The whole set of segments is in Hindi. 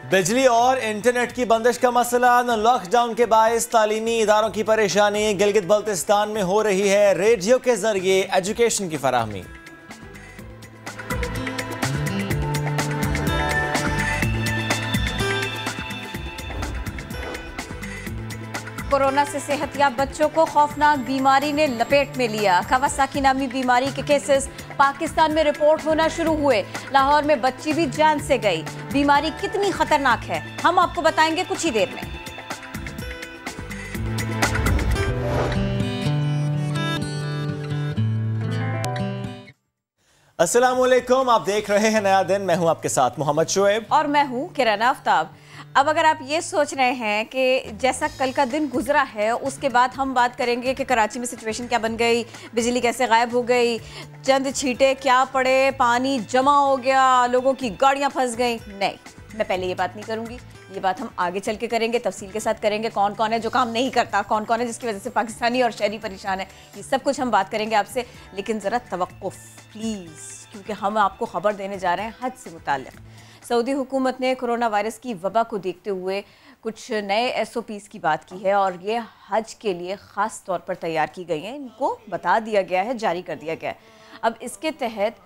बिजली और इंटरनेट की बंदिश का मसला न लॉकडाउन के बायस तालीमी इदारों की परेशानी। गिलगित बल्तिस्तान में हो रही है रेडियो के जरिए एजुकेशन की फराहमी। कोरोना से सेहतयाब बच्चों को खौफनाक बीमारी ने लपेट में लिया। कवासाकी नामी बीमारी के केसेस पाकिस्तान में रिपोर्ट होना शुरू हुए। लाहौर में बच्ची भी जान से गई। बीमारी कितनी खतरनाक है हम आपको बताएंगे कुछ ही देर में। अस्सलाम वालेकुम, आप देख रहे हैं नया दिन। मैं हूं आपके साथ मोहम्मद शुएब और मैं हूं किरण आफ्ताब। अब अगर आप ये सोच रहे हैं कि जैसा कल का दिन गुजरा है उसके बाद हम बात करेंगे कि कराची में सिचुएशन क्या बन गई, बिजली कैसे गायब हो गई, चंद छींटे क्या पड़े, पानी जमा हो गया, लोगों की गाड़ियां फंस गई, नहीं, मैं पहले ये बात नहीं करूंगी। ये बात हम आगे चल के करेंगे, तफसील के साथ करेंगे। कौन कौन है जो काम नहीं करता, कौन कौन है जिसकी वजह से पाकिस्तानी और शहरी परेशान है, ये सब कुछ हम बात करेंगे आपसे। लेकिन ज़रा तवक्कुफ प्लीज़, क्योंकि हम आपको खबर देने जा रहे हैं हज से मुताल्लिक़। सऊदी हुकूमत ने कोरोना वायरस की वबा को देखते हुए कुछ नए SOPs की बात की है और ये हज के लिए ख़ास तौर पर तैयार की गई हैं। इनको बता दिया गया है, जारी कर दिया गया है। अब इसके तहत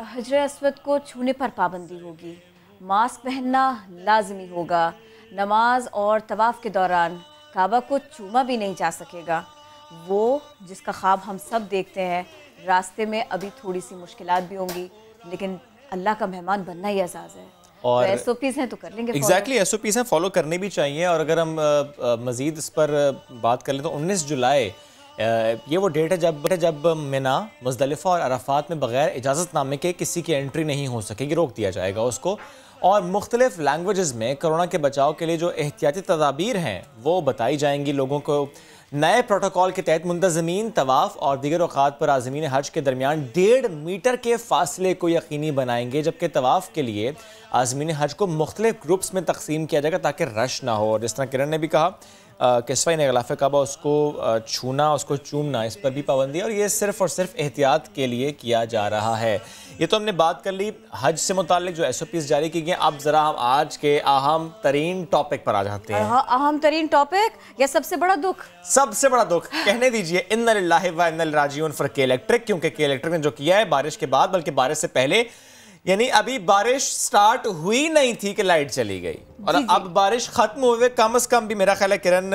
हजर अस्वद को छूने पर पाबंदी होगी, मास्क पहनना लाजमी होगा, नमाज और तवाफ़ के दौरान काबा को चूमा भी नहीं जा सकेगा। वो जिसका ख्वाब हम सब देखते हैं, रास्ते में अभी थोड़ी सी मुश्किलात भी होंगी, लेकिन अल्लाह का मेहमान बनना ही एजाज़ है और तो SOPs हैं तो कर लेंगे। एग्जैक्टली SOPs हैं, फॉलो करने भी चाहिए। और अगर हम मज़ीद इस पर बात कर लें तो 19 जुलाई ये वो डेट है जब मिना, मुज़दलिफ़ा और अराफात में बग़ैर इजाज़तनामे के किसी की एंट्री नहीं हो सकेगी, रोक दिया जाएगा उसको। और मुख्तलिफ लैंग्वेजेस में कोरोना के बचाव के लिए जो एहतियाती तदाबीर हैं वो बताई जाएंगी लोगों को। नए प्रोटोकॉल के तहत मुंतज़मीन तवाफ़ और दीगर औक़ात पर आज़मीन हज के दरमियान 1.5 मीटर के फासले को यकीनी बनाएंगे, जबकि तवाफ़ के लिए आज़मीन हज को मुख्तलिफ ग्रुप्स में तकसीम किया जाएगा ताकि रश ना हो। और जिस तरह किरण ने भी कहा कि सफ़ाई ग़िलाफ़ काबा उसको छूना, उसको चूमना, इस पर भी पाबंदी है और ये सिर्फ़ और सिर्फ एहतियात के लिए किया जा रहा है। ये तो हमने बात कर ली हज से मुताल्लिक जो SOPs जारी की गई। अब ज़रा हम आज के अहम तरीन टॉपिक पर आ जाते हैं। हाँ, अहम तरीन टॉपिक या सबसे बड़ा दुख? सबसे बड़ा दुख कहने दीजिए। इन्ना लिल्लाहि व इन्ना इलैहि राजिऊन फॉर के इलेक्ट्रिक, क्योंकि के इलेक्ट्रिक ने जो किया है बारिश के बाद, बल्कि बारिश से पहले, यानी अभी बारिश स्टार्ट हुई नहीं थी कि लाइट चली गई और अब बारिश खत्म हुए कम से कम भी मेरा ख्याल है किरण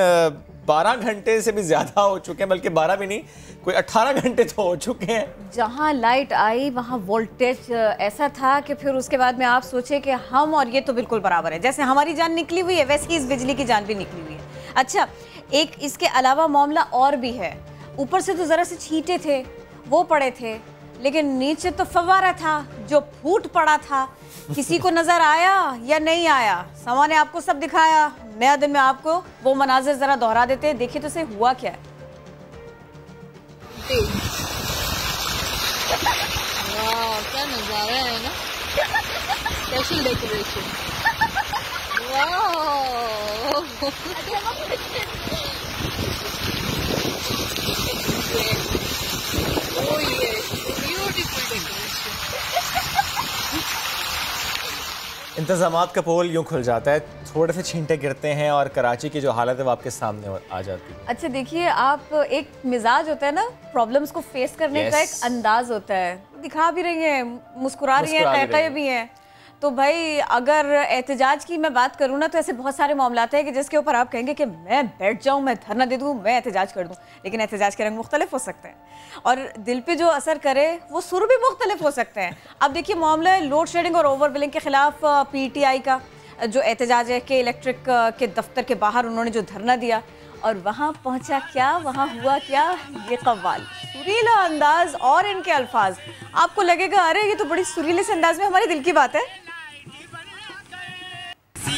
12 घंटे से भी ज्यादा हो चुके हैं, बल्कि 12 भी नहीं, कोई 18 घंटे तो हो चुके हैं। जहां लाइट आई वहां वोल्टेज ऐसा था कि फिर उसके बाद में आप सोचे कि हम और ये तो बिल्कुल बराबर है, जैसे हमारी जान निकली हुई है वैसे ही इस बिजली की जान भी निकली हुई है। अच्छा, एक इसके अलावा मामला और भी है। ऊपर से तो जरा से छींटे थे वो पड़े थे, लेकिन नीचे तो फव्वारा था जो फूट पड़ा था। किसी को नजर आया या नहीं आया? समा ने आपको सब दिखाया। नया दिन में आपको वो मनाजिर जरा दोहरा देते हैं, देखिए तो से हुआ क्या है। वाह, क्या नजारा है ना, स्पेशल डेकोरेशन। इंतज़ामात का पोल यूँ खुल जाता है, थोड़े से छींटे गिरते हैं और कराची की जो हालत है वो आपके सामने आ जाती है। अच्छा देखिए, आप एक मिजाज होता है ना, प्रॉब्लम्स को फेस करने का एक अंदाज होता है। दिखा भी रही हैं, मुस्कुरा रही हैं, कहकहे भी हैं। तो भाई अगर एहतजाज की मैं बात करूँ ना तो ऐसे बहुत सारे मामलात हैं कि जिसके ऊपर आप कहेंगे कि मैं बैठ जाऊँ, मैं धरना दे दूँ, मैं एहतजाज कर दूँ, लेकिन एहतजाज के रंग मुख्तलिफ हो सकते हैं और दिल पे जो असर करे वो सुर भी मुख्तलिफ हो सकते हैं। अब देखिए, मामला लोड शेडिंग और ओवर बिलिंग के खिलाफ PTI का जो एहतजाज है कि इलेक्ट्रिक के दफ्तर के बाहर उन्होंने जो धरना दिया और वहाँ पहुँचा क्या, वहाँ हुआ क्या, ये कव्वाल, सुरीला अंदाज और इनके अल्फाज, आपको लगेगा अरे ये तो बड़ी सुरीले से अंदाज में हमारे दिल की बात है।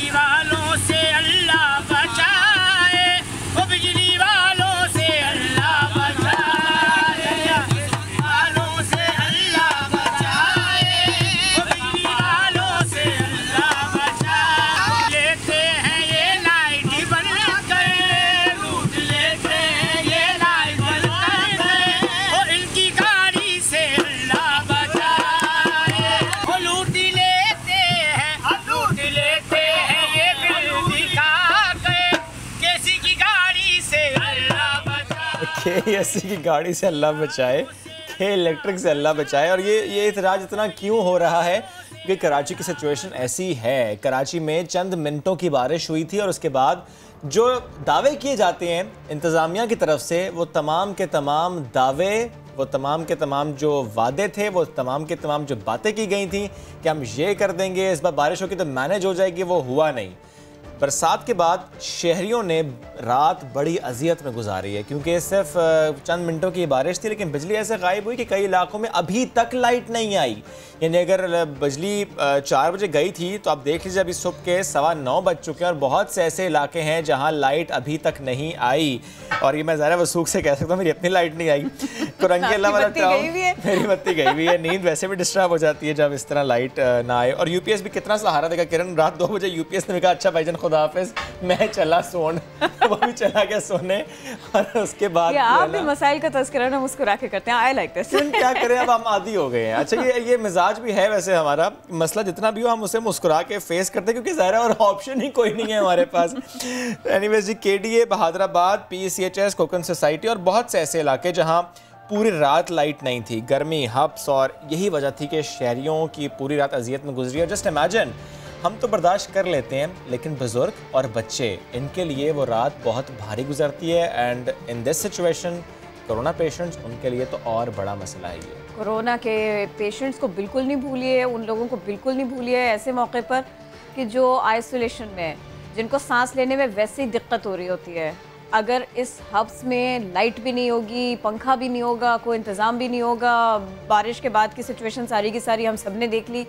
वालों से अल्लाह बचाए, वो बिजली वालों से अल्लाह बचाए, वालों से अल्लाह बचाए, वो बिजली वालों से अल्लाह बचाए। लेते हैं ये लाइट बंद कर, लूट लेते हैं ये लाइट बंद कर, वो इनकी गाड़ी से अल्लाह बचाए, वो लूट लेते हैं, लूट लेते हैं कि एसी की गाड़ी से अल्लाह बचाए, कि इलेक्ट्रिक से अल्लाह बचाए। और ये एतराज़ इतना क्यों हो रहा है कि कराची की सिचुएशन ऐसी है। कराची में चंद मिनटों की बारिश हुई थी और उसके बाद जो दावे किए जाते हैं इंतज़ामिया की तरफ से, वो तमाम के तमाम दावे, वो तमाम के तमाम जो वादे थे, वो तमाम के तमाम जो बातें की गई थी कि हम ये कर देंगे, इस बार बारिश होगी तो मैनेज हो जाएगी, वो हुआ नहीं। बरसात के बाद शहरियों ने रात बड़ी अजियत में गुजारी है, क्योंकि सिर्फ चंद मिनटों की बारिश थी लेकिन बिजली ऐसे गायब हुई कि कई इलाकों में अभी तक लाइट नहीं आई। यानी अगर बिजली 4 बजे गई थी तो आप देख लीजिए अभी सुबह के 9:15 बज चुके हैं और बहुत से ऐसे इलाके हैं जहां लाइट अभी तक नहीं आई। और ये मैं ज़रा वसूख से कह सकता हूँ, मेरी अपनी लाइट नहीं आई। कुरंगी अल्लाह वाला चाहूँ, मेरी बत्ती गई हुई है। नींद वैसे भी डिस्टर्ब हो जाती है जब इस तरह लाइट ना आए। और यूपीएस भी कितना सहारा देगा। किरण, रात 2 बजे यूपीएस ने कहा अच्छा भाईजान खुदा हाफिज, मैं चला सोने। वो भी चला गया सोने। और उसके बाद आप भी मसाइल का तज़किरा ना मुस्कुरा के करते हैं। I like this. क्या करें, अब हम आदी हो गए हैं। अच्छा, ये मिजाज भी है वैसे हमारा। मसला जितना भी हो हम उसे मुस्कुरा के फेस करते हैं, क्योंकि ज़ाहिर और ऑप्शन ही कोई नहीं है हमारे पास। एनीवेज जी, KDA, Bahadurabad, PCHS, Kokan society और बहुत से ऐसे इलाके जहाँ पूरी रात लाइट नहीं थी, गर्मी, हब्स, और यही वजह थी कि शहरियों की पूरी रात अजियत में गुजरी। और जस्ट इमेजिन, हम तो बर्दाश्त कर लेते हैं लेकिन बुजुर्ग और बच्चे, इनके लिए वो रात बहुत भारी गुजरती है। And in this situation corona patients, उनके लिए तो और बड़ा मसला है ये। कोरोना के पेशेंट्स को बिल्कुल नहीं भूलिए, उन लोगों को बिल्कुल नहीं भूलिए ऐसे मौके पर कि जो आइसोलेशन में, जिनको सांस लेने में वैसे ही दिक्कत हो रही होती है। अगर इस हब्स में लाइट भी नहीं होगी, पंखा भी नहीं होगा, कोई इंतज़ाम भी नहीं होगा, बारिश के बाद की सिचुएशन सारी की सारी हम सब ने देख ली।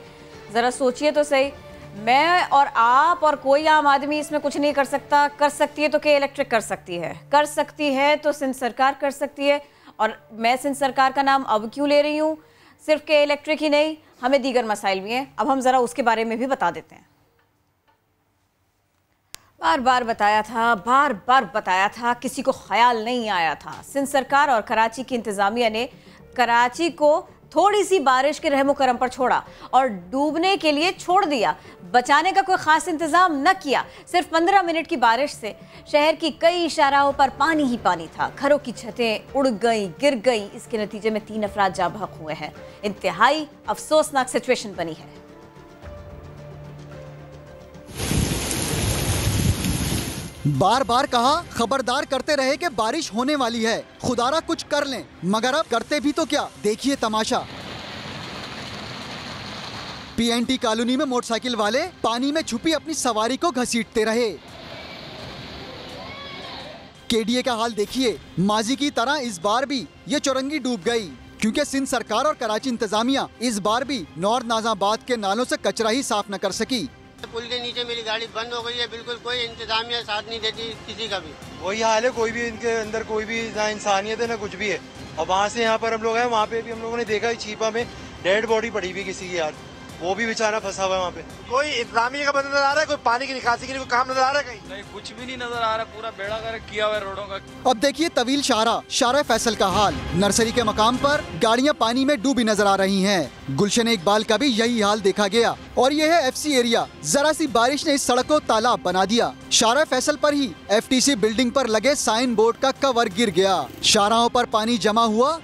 ज़रा सोचिए तो सही, मैं और आप और कोई आम आदमी इसमें कुछ नहीं कर सकता। कर सकती है तो के इलेक्ट्रिक कर सकती है, कर सकती है तो सिंध सरकार कर सकती है। और मैं सिंध सरकार का नाम अब क्यों ले रही हूँ, सिर्फ के इलेक्ट्रिक ही नहीं, हमें दीगर मसाइल भी हैं। अब हम ज़रा उसके बारे में भी बता देते हैं। बार बार बताया था, किसी को ख्याल नहीं आया था। सिंध सरकार और कराची की इंतज़ामिया ने कराची को थोड़ी सी बारिश के रहमो करम पर छोड़ा और डूबने के लिए छोड़ दिया। बचाने का कोई ख़ास इंतज़ाम न किया। सिर्फ 15 मिनट की बारिश से शहर की कई शाहराहों पर पानी ही पानी था। घरों की छतें उड़ गई, गिर गई। इसके नतीजे में 3 अफराद जाँ बहक हुए हैं। इंतहाई अफसोसनाक सिचुएशन बनी है। बार बार कहा, खबरदार करते रहे कि बारिश होने वाली है, खुदारा कुछ कर लें, मगर अब करते भी तो क्या, देखिए तमाशा। पीएनटी कॉलोनी में मोटरसाइकिल वाले पानी में छुपी अपनी सवारी को घसीटते रहे। केडीए का हाल देखिए, माजी की तरह इस बार भी ये चौरंगी डूब गई, क्योंकि सिंध सरकार और कराची इंतजामिया इस बार भी नॉर्थ नाजाबाद के नालों से कचरा ही साफ न कर सकी। पुल के नीचे मेरी गाड़ी बंद हो गई है, बिल्कुल कोई इंतजामिया साथ नहीं देती किसी का भी। वही हाल है, कोई भी इनके अंदर कोई भी ना इंसानियत है ना कुछ भी है। और वहाँ से यहाँ पर हम लोग हैं, वहाँ पे भी हम लोगों ने देखा चीपा में डेड बॉडी पड़ी हुई किसी की, यार वो भी बेचारा फंसा हुआ है वहाँ पे। कोई इंतजामिया का बंदा नजर आ रहा है, कोई पानी की निकासी के लिए कोई काम नजर आ रहा है कहीं? नहीं, कुछ भी नहीं नजर आ रहा, पूरा बेड़ा गर्क किया हुआ है रोडों का। अब देखिए तवील शारा फैसल का हाल। नर्सरी के मकाम पर गाड़ियां पानी में डूबी नजर आ रही हैं। गुलशन इकबाल का भी यही हाल देखा गया। और ये है एफसी एरिया। जरा सी बारिश ने इस सड़क को तालाब बना दिया। शारा फैसल पर ही एफटीसी बिल्डिंग पर लगे साइन बोर्ड का कवर गिर गया। शाहराहों पर पानी जमा हुआ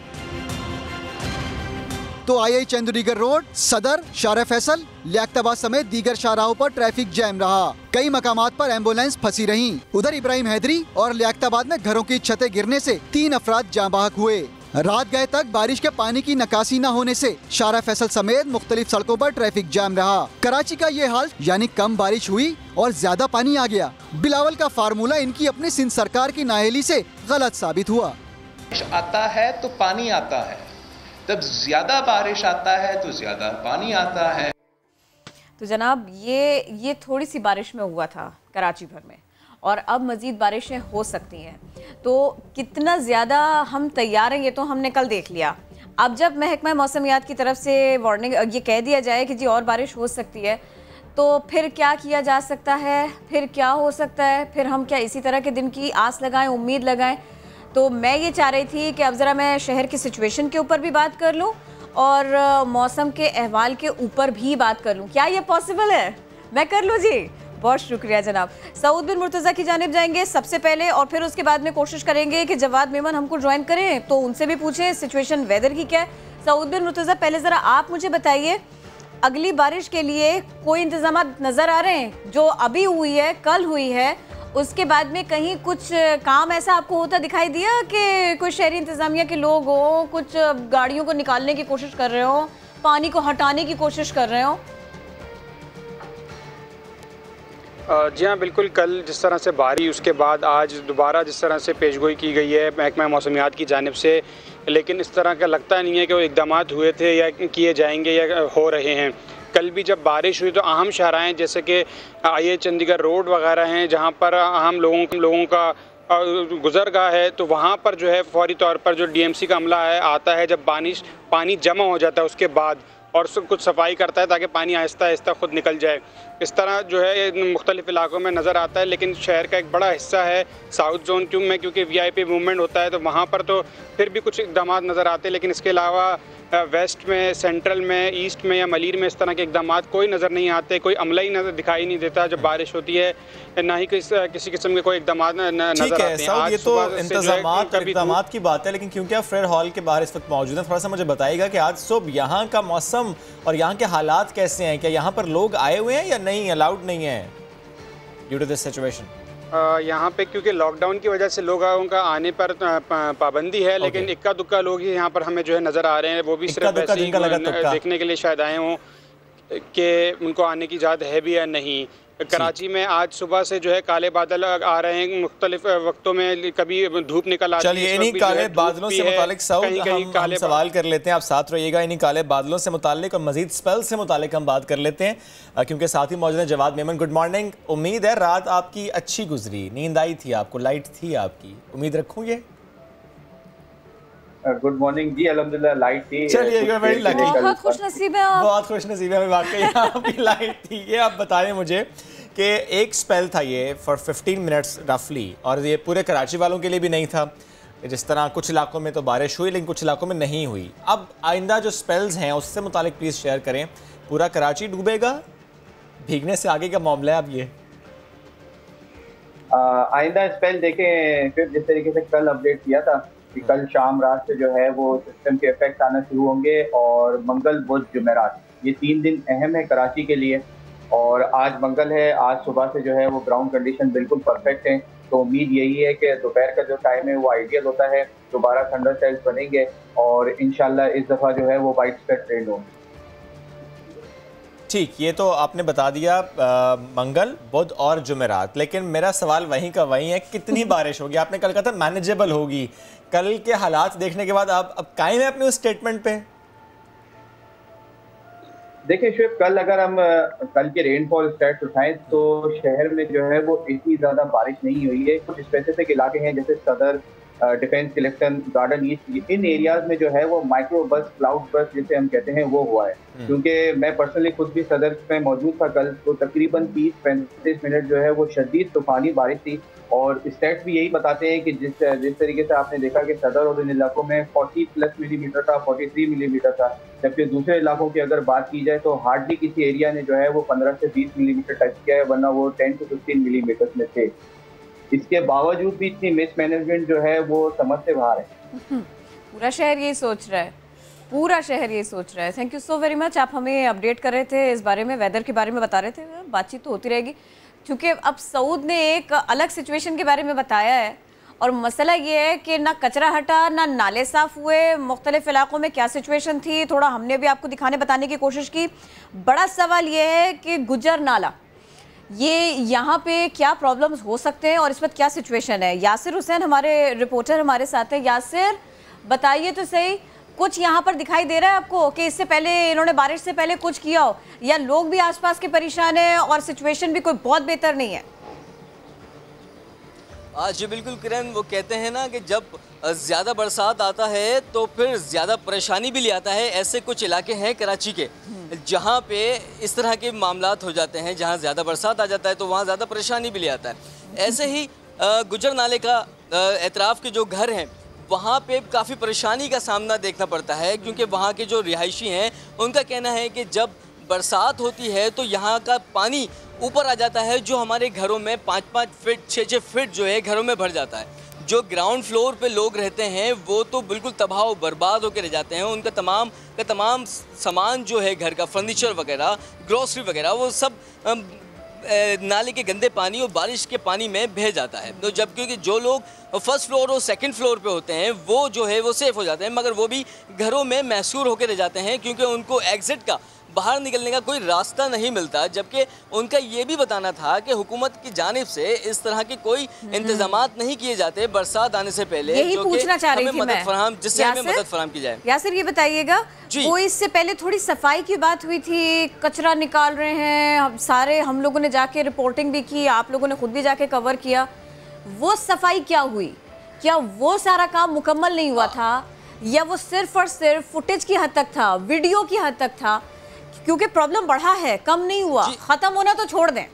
तो आई चंद्रीगढ़ रोड, सदर, शारा फैसल, लियाकताबाद समेत दीगर शाहराहों पर ट्रैफिक जैम रहा। कई मकामात पर एम्बुलेंस फंसी रहीं। उधर इब्राहिम हैदरी और लियाकताबाद में घरों की छतें गिरने से 3 अफराद जाँ बहक हुए। रात गए तक बारिश के पानी की निकासी न होने से शारा फैसल समेत मुख्तलिफ सड़कों पर ट्रैफिक जैम रहा। कराची का ये हाल, यानी कम बारिश हुई और ज्यादा पानी आ गया। बिलावल का फार्मूला इनकी अपनी सिंध सरकार की नाअहली से गलत साबित हुआ। आता है तो पानी आता है, जब ज्यादा बारिश आता है तो ज्यादा पानी आता है। तो जनाब ये थोड़ी सी बारिश में हुआ था कराची भर में, और अब मज़ीद बारिशें हो सकती हैं। तो कितना ज़्यादा हम तैयार हैं ये तो हमने कल देख लिया। अब जब महकमा मौसमियात की तरफ से वार्निंग, ये कह दिया जाए कि जी और बारिश हो सकती है, तो फिर क्या किया जा सकता है, फिर क्या हो सकता है, फिर हम क्या इसी तरह के दिन की आस लगाएं, उम्मीद लगाएं। तो मैं ये चाह रही थी कि अब ज़रा मैं शहर की सिचुएशन के ऊपर भी बात कर लूँ और मौसम के अहवाल के ऊपर भी बात कर लूँ। क्या ये पॉसिबल है? मैं कर लूँ जी। बहुत शुक्रिया जनाब। सऊद बिन मुर्तज़ा की जानिब जाएंगे सबसे पहले और फिर उसके बाद में कोशिश करेंगे कि जवाद मेमन हमको ज्वाइन करें तो उनसे भी पूछें सिचुएशन वेदर की क्या है। सऊद बिन मुर्तज़ा, पहले ज़रा आप मुझे बताइए, अगली बारिश के लिए कोई इंतजाम नज़र आ रहे हैं? जो अभी हुई है, कल हुई है, उसके बाद में कहीं कुछ काम ऐसा आपको होता दिखाई दिया कि कोई शहरी इंतजामिया के लोग हो, कुछ गाड़ियों को निकालने की कोशिश कर रहे हो, पानी को हटाने की कोशिश कर रहे हो? जी हाँ, बिल्कुल। कल जिस तरह से बारिश, उसके बाद आज दोबारा जिस तरह से पेशगोई की गई है महकमा मौसमियात की जानिब से, लेकिन इस तरह का लगता नहीं है कि वो इक़दाम हुए थे या किए जाएंगे या हो रहे हैं। कल भी जब बारिश हुई तो अहम शाहराएँ जैसे कि आईए चंडीगढ़ रोड वगैरह हैं जहाँ पर अहम लोगों का गुजरगाह है, तो वहाँ पर जो है फौरी तौर पर जो DMC का अमला है आता है जब पानी जमा हो जाता है उसके बाद, और कुछ सफाई करता है ताकि पानी आहिस्ता आहिस्ता खुद निकल जाए। इस तरह जो है मुख्तलिफ इलाकों में नज़र आता है, लेकिन शहर का एक बड़ा हिस्सा है साउथ जोन में, क्योंकि VIP मूवमेंट होता है तो वहाँ पर तो फिर भी कुछ इक़दाम नज़र आते हैं, लेकिन इसके अलावा वेस्ट में, सेंट्रल में, ईस्ट में या मलीर में इस तरह के इक़दाम कोई नज़र नहीं आते। कोई अमला ही नज़र दिखाई नहीं देता जब बारिश होती है, ना ही किसी किस्म के कोई इक़दाम नज़र आते हैं। ये तो इंतज़ामात की बात है, लेकिन क्योंकि आप फ्रेड हॉल के बाहर इस वक्त मौजूद हैं, थोड़ा सा मुझे बताइएगा कि आज सुबह यहाँ का मौसम और यहाँ के हालात कैसे हैं? क्या यहाँ पर लोग आए हुए हैं या नहीं, अलाउड नहीं है ड्यू टू दिस सिचुएशन? यहाँ पे क्योंकि लॉकडाउन की वजह से लोगों का आने पर पाबंदी है, लेकिन इक्का दुक्का लोग ही यहाँ पर हमें जो है नज़र आ रहे हैं, वो भी सिर्फ ऐसे ही देखने के लिए शायद आए हों कि उनको आने की इजाज़त है भी या नहीं। कराची में आज सुबह से जो है काले बादल आ रहे हैं मुख्तलिफ वक्तों में, कभी धूप निकल आती है। चलिए इन्हीं काले बादलों से मुतालिक हम सवाल कर लेते हैं, आप साथ रहिएगा। इन्हीं काले बादलों से मुतालिक और मजीद स्पेल से मुतालिक हम बात कर लेते हैं, क्योंकि साथ ही मौजूद है जवाद मेमन। Good morning. उम्मीद है रात आपकी अच्छी गुजरी, नींद आई थी आपको, लाइट थी आपकी, उम्मीद रखूँ ये? गुड मॉर्निंग जी, अल्हम्दुलिल्लाह लाइट थी। चलिए बहुत खुशनसीब है आप। बहुत खुशनसीब है वाकई, आपकी लाइट थी। ये आप बताएं मुझे कि एक स्पेल था ये फॉर 15 मिनट्स रफली, और ये पूरे कराची वालों के लिए भी नहीं था। जिस तरह कुछ इलाकों में तो बारिश हुई लेकिन कुछ इलाकों में नहीं हुई। अब आइंदा जो स्पेल्स हैं उससे मुतालिक प्लीज़ शेयर करें। पूरा कराची डूबेगा, भीगने से आगे का मामला है अब ये? आइंदा स्पेल देखें फिर जिस तरीके से कल अपडेट किया था कि कल शाम रात से जो है वो सिस्टम के इफेक्ट आना शुरू होंगे, और मंगल, बुध, जुमेरात ये 3 दिन अहम है कराची के लिए। और आज मंगल है, आज सुबह से जो है वो ग्राउंड कंडीशन बिल्कुल परफेक्ट है, तो उम्मीद यही है कि दोपहर का जो टाइम है वो आइडियल होता है, दोबारा थंडर सेल्स बनेंगे और इंशाल्लाह इस दफ़ा जो है वो वाइड स्प्रेड ट्रेंड होंगे। ठीक, ये तो आपने बता दिया मंगल, बुध और जुमेरात, लेकिन मेरा सवाल वहीं का वहीं है, कितनी बारिश होगी? आपने कल कहा था मैनेजेबल होगी, कल के हालात देखने के बाद आप अब कायम है अपने उस स्टेटमेंट पे? देखिए शुभ, कल अगर हम कल के रेनफॉल स्टैट्स उठाएं तो शहर में जो है वो इतनी ज़्यादा बारिश नहीं हुई है। कुछ स्पेसिफिक इलाके हैं जैसे सदर, डिफेंस, क्लिफ्टन, गार्डन ईस्ट, इन एरियाज में जो है वो माइक्रो बस, क्लाउड बस जिसे हम कहते हैं वो हुआ है। क्योंकि मैं पर्सनली खुद भी सदर में मौजूद था कल, तो तकरीबन 30-35 मिनट जो है वो शदीद तूफानी बारिश थी। और स्टैट्स भी यही बताते हैं कि जिस तरीके से आपने देखा कि सदर और इन इलाकों में 40+ मिलीमीटर था, 43 मिलीमीटर था, जबकि दूसरे इलाकों की अगर बात की जाए तो हार्डली किसी एरिया ने जो है वो 15 से 20 मिलीमीटर टच किया है, वरना वो 10 से 15 मिलीमीटर में थे। इसके बावजूद भी इतनी मिसमैनेजमेंट जो है वो समझ से बाहर है। पूरा शहर यही सोच रहा है, पूरा शहर ये सोच रहा है। Thank you so very much, आप हमें अपडेट कर रहे थे इस बारे में, वेदर के बारे में बता रहे थे। बातचीत तो होती रहेगी, क्योंकि अब सऊद ने एक अलग सिचुएशन के बारे में बताया है, और मसला ये है कि ना कचरा हटा, ना नाले साफ़ हुए। मुख्तलिफ इलाकों में क्या सिचुएशन थी थोड़ा हमने भी आपको दिखाने बताने की कोशिश की। बड़ा सवाल ये है कि गुजर नाला, ये यहाँ पे क्या प्रॉब्लम्स हो सकते हैं और इस वक्त क्या सिचुएशन है? यासिर हुसैन हमारे रिपोर्टर हमारे साथ हैं। यासिर बताइए तो सही, कुछ यहाँ पर दिखाई दे रहा है आपको कि इससे पहले इन्होंने बारिश से पहले कुछ किया हो, या लोग भी आसपास के परेशान हैं और सिचुएशन भी कोई बहुत बेहतर नहीं है? जी बिल्कुल किरण, वो कहते हैं ना कि जब ज़्यादा बरसात आता है तो फिर ज़्यादा परेशानी भी ले आता है। ऐसे कुछ इलाके हैं कराची के जहाँ पे इस तरह के मामलात हो जाते हैं, जहाँ ज़्यादा बरसात आ जाता है तो वहाँ ज़्यादा परेशानी भी ले आता है। ऐसे ही गुजर नाले का एतराफ़ के जो घर हैं वहाँ पे काफ़ी परेशानी का सामना देखना पड़ता है, क्योंकि वहाँ के जो रिहायशी हैं उनका कहना है कि जब बरसात होती है तो यहाँ का पानी ऊपर आ जाता है, जो हमारे घरों में 5-5 फीट 6-6 फीट जो है घरों में भर जाता है। जो ग्राउंड फ्लोर पे लोग रहते हैं वो तो बिल्कुल तबाह व बर्बाद होकर रह जाते हैं। उनका तमाम सामान जो है घर का, फर्नीचर वगैरह, ग्रोसरी वगैरह, वो सब नाले के गंदे पानी और बारिश के पानी में बह जाता है। तो जब क्योंकि जो लोग फर्स्ट फ्लोर और सेकंड फ्लोर पे होते हैं वो जो है वो सेफ़ हो जाते हैं, मगर वो भी घरों में महसूर होकर रह जाते हैं क्योंकि उनको एग्ज़िट का, बाहर निकलने का कोई रास्ता नहीं मिलता। जबकि उनका ये भी बताना था कि हुकूमत की जानिब से इस तरह के कोई इंतजामात नहीं किए जाते बरसात आने से पहले, यही पूछना चाह रही थी मैं, जिससे हमें मदद फराहम की जाए। यासिर ये बताइएगा, वो इससे पहले थोड़ी सफाई की बात हुई थी, कचरा निकाल रहे हैं, हम लोगों ने जाके रिपोर्टिंग भी की, आप लोगों ने खुद भी जाके कवर किया, वो सफाई क्या हुई? क्या वो सारा काम मुकम्मल नहीं हुआ था, या वो सिर्फ और सिर्फ फुटेज की हद तक था, वीडियो की हद तक था? क्योंकि प्रॉब्लम बढ़ा है, कम नहीं हुआ, खत्म होना तो छोड़ दें।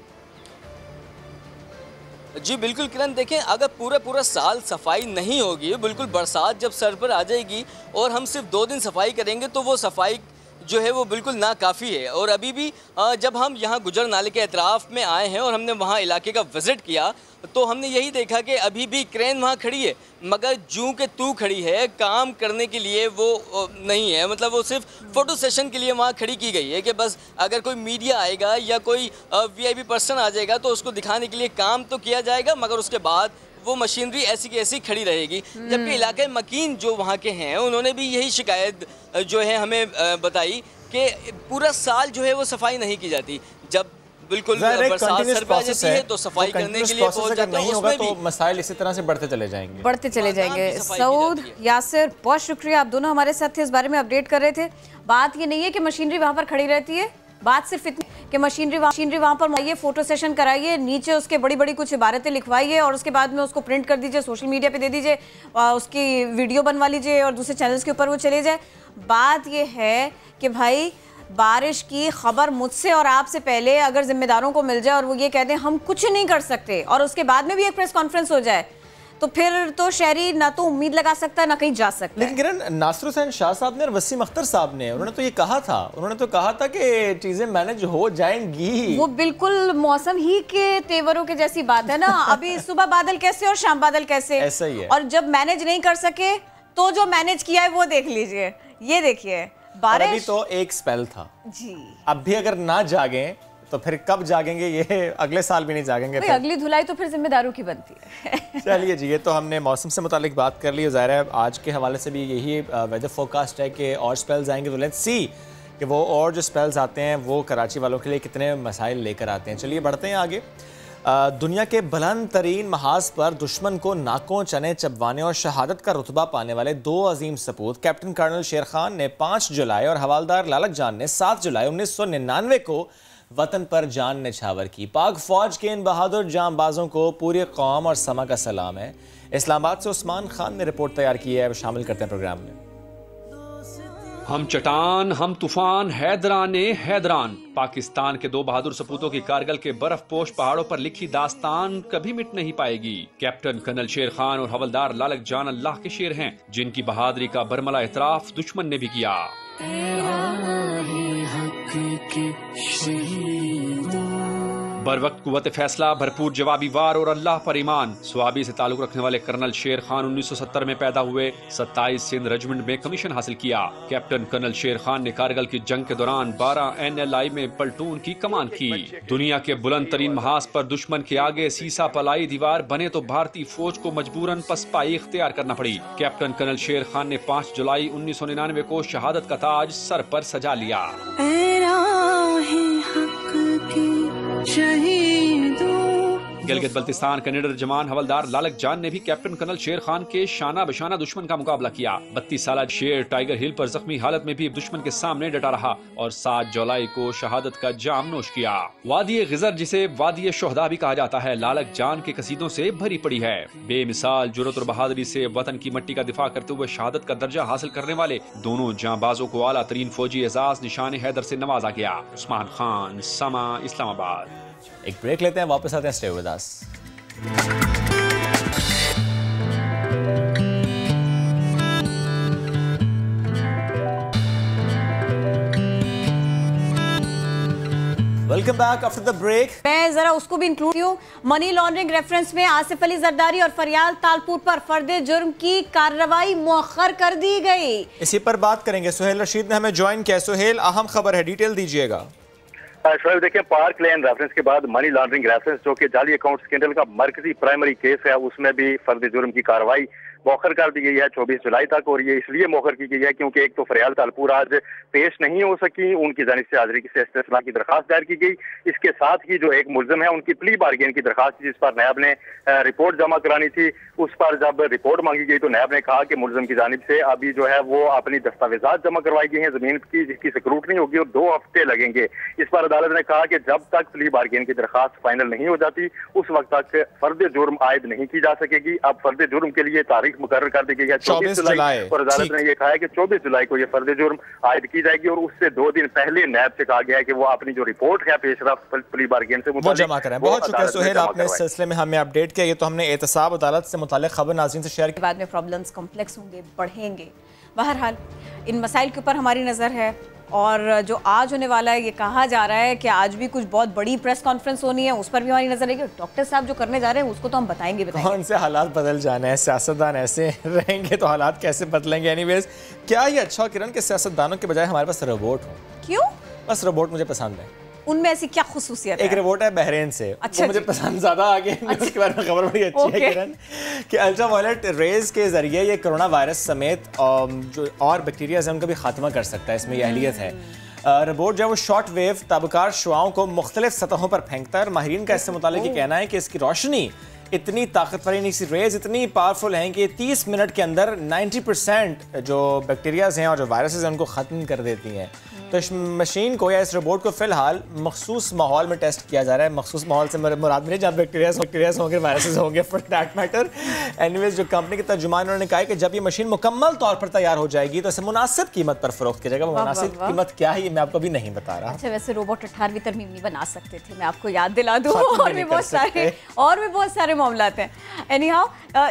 जी बिल्कुल किरण, देखें अगर पूरा साल सफाई नहीं होगी, बिल्कुल बरसात जब सर पर आ जाएगी और हम सिर्फ 2 दिन सफाई करेंगे तो वो सफाई जो है वो बिल्कुल नाकाफ़ी है। और अभी भी जब हम यहाँ गुजर नाले के अतराफ़ में आए हैं और हमने वहाँ इलाके का विज़िट किया तो हमने यही देखा कि अभी भी क्रेन वहाँ खड़ी है, मगर जूं के तू खड़ी है, काम करने के लिए वो नहीं है। मतलब वो सिर्फ फ़ोटो सेशन के लिए वहाँ खड़ी की गई है कि बस अगर कोई मीडिया आएगा या कोई VIP पर्सन आ जाएगा तो उसको दिखाने के लिए काम तो किया जाएगा, मगर उसके बाद वो मशीनरी ऐसी की ऐसी खड़ी रहेगी। जबकि इलाके मकीन जो वहाँ के हैं उन्होंने भी यही शिकायत जो है हमें बताई कि पूरा साल जो है वो सफाई नहीं की जाती। जब बिल्कुल बरसात सर पे आ जाती है तो सफाई करने के लिए पहुंच जाते हैं, उसमें भी मसाइल इसी तरह से बढ़ते चले जाएंगे। सऊद, यासिर, बहुत शुक्रिया, आप दोनों हमारे साथ थे, इस बारे में अपडेट कर रहे थे। बात ये नहीं है कि मशीनरी वहाँ पर खड़ी रहती है, बात सिर्फ इतनी कि मशीनरी वहाँ पर आइए, फोटो सेशन कराइए, नीचे उसके बड़ी कुछ इबारतें लिखवाइए और उसके बाद में उसको प्रिंट कर दीजिए, सोशल मीडिया पे दे दीजिए, उसकी वीडियो बनवा लीजिए और दूसरे चैनल्स के ऊपर वो चले जाए। बात ये है कि भाई बारिश की खबर मुझसे और आपसे पहले अगर जिम्मेदारों को मिल जाए और वो ये कह दें हम कुछ नहीं कर सकते और उसके बाद में भी एक प्रेस कॉन्फ्रेंस हो जाए, तो फिर तो शहरी ना तो उम्मीद लगा सकता है ना कहीं जा सकता है। लेकिन किरण, नासिर हुसैन शाह साहब ने और वसीम अख्तर साहब ने उन्होंने तो ये कहा था, कि चीजें मैनेज हो जाएंगी। वो बिल्कुल मौसम ही के तेवरों के जैसी बात है ना। अभी सुबह बादल कैसे और शाम बादल कैसे, ऐसा ही है। और जब मैनेज नहीं कर सके तो जो मैनेज किया है वो देख लीजिए। ये देखिए बारिश, अभी तो एक स्पेल था जी, अब भी अगर ना जागे तो फिर कब जागेंगे? ये अगले साल भी नहीं जागेंगे। अगली धुलाई तो फिर जिम्मेदारों की बनती है। चलिए जी, ये तो हमने मौसम से मुतालिक बात कर ली। ज़ाहिर है आज के हवाले से भी यही वेदर फोरकास्ट है कि और स्पेल्स आएंगे, तो लेट्स सी कि वो और जो स्पेल्स आते हैं वो कराची वालों के लिए कितने मसाइल लेकर आते हैं। चलिए बढ़ते हैं आगे। दुनिया के बुलंद तरीन महाज पर दुश्मन को नाकों चने चबवाने और शहादत का रुतबा पाने वाले 2 अजीम सपूत कैप्टन कर्नल शेर खान ने 5 जुलाई और हवालदार लालक जान ने 7 जुलाई 1999 को वतन पर जान निछावर की। पाक फौज के इन बहादुर जांबाजों को पूरी कौम और समा का सलाम है। इस्लामाबाद से उस्मान खान ने रिपोर्ट तैयार की है, शामिल करते हैं प्रोग्राम में। हम चट्टान हम तूफान हैदराने हैदरान, पाकिस्तान के 2 बहादुर सपूतों की कारगिल के बर्फपोश पहाड़ों पर लिखी दास्तान कभी मिट नहीं पाएगी। कैप्टन कर्नल शेर खान और हवलदार लालक जान अल्लाह के शेर हैं, जिनकी बहादुरी का बरमला इतराफ दुश्मन ने भी किया। बर वक्त कुव्वत फैसला, भरपूर जवाबी वार और अल्लाह पर ईमान, स्वाबी से ताल्लुक रखने वाले कर्नल शेर खान 1970 में पैदा हुए। 27 सिंध रेजिमेंट में कमीशन हासिल किया। कैप्टन कर्नल शेर खान ने कारगिल की जंग के दौरान 12 NLI में प्लटून की कमान की। दुनिया के बुलंद तरीन महाज पर दुश्मन के आगे सीसा पलाई दीवार बने तो भारतीय फौज को मजबूरन पसपाई इख्तियार करना पड़ी। कैप्टन कर्नल शेर खान ने 5 जुलाई 1999 को शहादत का ताज सर पर सजा लिया। गिलगित बल्तिस्तान के निडर जवान हवलदार लालक जान ने भी कैप्टन कर्नल शेर खान के शाना बशाना दुश्मन का मुकाबला किया। 32 साल शेर टाइगर हिल पर जख्मी हालत में भी दुश्मन के सामने डटा रहा और 7 जुलाई को शहादत का जाम नोश किया। वादी गिजर, जिसे वादी शोहदा भी कहा जाता है, लालक जान के कसीदों से भरी पड़ी है। बेमिसाल जुर्रत और बहादुरी से वतन की मिट्टी का दिफा करते हुए शहादत का दर्जा हासिल करने वाले दोनों जांबाजों को आला तरीन फौजी एजाज निशान हैदर से नवाजा गया। उस्मान खान, समा, इस्लामाबाद। एक ब्रेक लेते हैं, वापस आते हैं, stay with us. Welcome back after the break. मैं जरा उसको भी इंक्लूड हूँ। मनी लॉन्ड्रिंग रेफरेंस में आसिफ अली जरदारी और फरियाल तालपुर पर फर्दे जुर्म की कार्रवाई मुअख्खर कर दी गई। इसी पर बात करेंगे। सुहेल रशीद ने हमें ज्वाइन किया। सुहेल, अहम खबर है, डिटेल दीजिएगा। शोएब देखें, पार्क लेन रेफरेंस के बाद मनी लॉन्ड्रिंग रेफरेंस जो कि जाली अकाउंट स्कैंडल का मरकजी प्राइमरी केस है, उसमें भी फर्द जुर्म की कार्रवाई मौखर कर दी गई है 24 जुलाई तक। और ये इसलिए मौखर की गई है क्योंकि एक तो फरियाल तालपुर आज पेश नहीं हो सकी, उनकी जानिब से हाजिरी से इस्तेस्ला की दरखास्त दायर की गई। इसके साथ ही जो एक मुल्जिम है उनकी प्ली बार्गेन की दरखास्त थी, जिस पर नायब ने रिपोर्ट जमा करानी थी। उस पर जब रिपोर्ट मांगी गई तो नायब ने कहा कि मुल्जिम की जानिब से अभी जो है वो अपनी दस्तावेजात जमा करवाई गई हैं जमीन की, जिसकी स्क्रूटनी होगी और 2 हफ्ते लगेंगे। इस पर अदालत ने कहा कि जब तक प्ली बार्गेन की दरखास्त फाइनल नहीं हो जाती उस वक्त तक फर्द जुर्म आयद नहीं की जा सकेगी। अब फर्द जुर्म के लिए तारीख मुकर्रर कर दी गई है 24 जुलाई और अदालत ने यह कहा है कि 24 जुलाई को यह फर्द जुर्म आयद की जाएगी। और उससे 2 दिन पहले नैब से कहा गया है कि वो अपनी जो रिपोर्ट है पेशरफ प्ली बार्गेन से वो जमा करें। बहुत शुक्रिया सुहेल, आपने इस सिलसिले में हमें अपडेट किया। ये तो हमने एहतसाब अदालत से मुताल्लिक खबर नाज़रीन से शेयर की। बाद में प्रॉब्लम्स कॉम्प्लेक्स होंगे, बढ़ेंगे। बहरहाल इन मसाइल के ऊपर हमारी नज़र है। और जो आज होने वाला है, ये कहा जा रहा है कि आज भी कुछ बहुत बड़ी प्रेस कॉन्फ्रेंस होनी है, उस पर भी हमारी नजर रहेगी। डॉक्टर साहब जो करने जा रहे हैं उसको तो हम बताएंगे। कौन से हालात बदल जाने हैं, सियासतदान ऐसे रहेंगे तो हालात कैसे बदलेंगे। एनीवेज, क्या ये अच्छा किरण के सियासतदानों के बजाय हमारे पास रोबोट हो? क्यों? बस रोबोट मुझे पसंद है। उनमें ऐसी क्या खुसूसियत है? एक रोबोट है बहरीन से, अच्छा, मुझे पसंद ज्यादा आगे। अच्छा, उसके बारे में खबर बड़ी अच्छी है किरण कि अल्ट्रावायलेट रेज के जरिए ये कोरोना वायरस समेत जो और बैक्टीरिया है उनका भी खात्मा कर सकता है। इसमें यह अहलियत है। रोबोट जो है वो शॉर्ट वेव ताबकार शुआओं को मुख्तलिफ सतहों पर फेंकता है। और माहिरीन का इससे मुतालिक ये कहना है कि इसकी रोशनी इतनी ताकतवर, इसकी रेज इतनी पावरफुल हैं कि 30 मिनट के अंदर 90% जो बैक्टीरियाज हैं और जो वायरसेस हैं उनको ख़त्म कर देती हैं। तो इस मशीन को या इस रोबोट को फिलहाल मखसूस माहौल में टेस्ट किया जा रहा है। मखसूस माहौल से मुराद नहीं जहाँ बैक्टीरियाज होंगे, वायरसेस होंगे फॉर दैट मैटर। एनीवेज, जो कंपनी के तर्जुमान उन्होंने कहा है कि जब ये मशीन मुकम्मल तौर पर तैयार हो जाएगी तो इसे मुनासिब कीमत पर फरोख्त किया जाएगा। मुनासिब कीमत क्या है ये मैं आपको भी नहीं बता रहा। अच्छा, वैसे रोबोट 18वीं तरमीम नहीं बना सकते थे, मैं आपको याद दिला दूँ। और भी बहुत सारे मामलात हैं। एनी हाउ,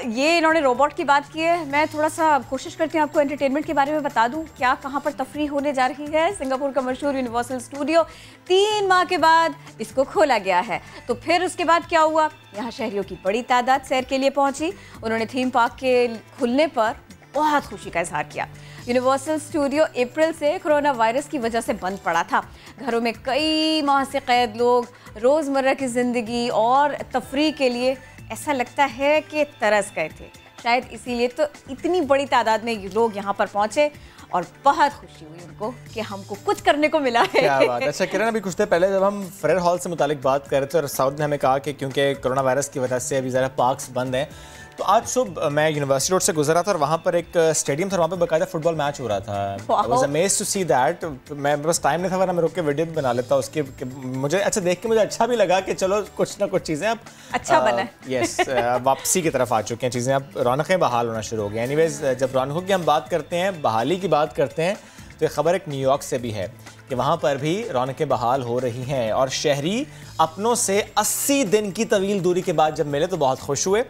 ये इन्होंने रोबोट की बात की है। मैं थोड़ा सा कोशिश करती हूँ आपको एंटरटेनमेंट के बारे में बता दूँ क्या कहाँ पर तफरीह होने जा रही है। सिंगापुर का मशहूर यूनिवर्सल स्टूडियो 3 माह के बाद इसको खोला गया है। तो फिर उसके बाद क्या हुआ? यहाँ शहरियों की बड़ी तादाद सैर के लिए पहुंची। उन्होंने थीम पार्क के खुलने पर बहुत खुशी का इजहार किया। यूनिवर्सल स्टूडियो अप्रैल से कोरोना वायरस की वजह से बंद पड़ा था। घरों में कई माह से कैद लोग रोज़मर्रा की ज़िंदगी और तफरीह के लिए ऐसा लगता है कि तरस गए थे। शायद इसीलिए तो इतनी बड़ी तादाद में लोग यहाँ पर पहुँचे और बहुत खुशी हुई उनको कि हमको कुछ करने को मिला है। क्या बात है। अच्छा किरण, अभी कुछ देर पहले जब हम फ्रेयर हॉल से मुतालिक बात कर रहे थे और साउथ ने हमें कहा कि क्योंकि कोरोना वायरस की वजह से अभी ज़रा पार्क्स बंद हैं, तो आज सुबह मैं यूनिवर्सिटी रोड से गुजरा था और वहाँ पर एक स्टेडियम था, वहाँ पर बाकायदा फुटबॉल मैच हो रहा था। I was amazed to see that. मैं बस टाइम नहीं था वरना मैं रुक के वीडियो भी बना लेता उसके। मुझे अच्छा देख के मुझे अच्छा भी लगा कि चलो कुछ ना कुछ चीज़ें अब अच्छा बना। यस, वापसी की तरफ आ चुकी हैं चीज़ें, अब रौनकें बहाल होना शुरू हो गई। एनीवेज, जब रौनकों की हम बात करते हैं, बहाली की बात करते हैं, तो ये खबर एक न्यूयॉर्क से भी है कि वहाँ पर भी रौनकें बहाल हो रही हैं और शहरी अपनों से 80 दिन की तवील दूरी के बाद जब मिले तो बहुत खुश हुए।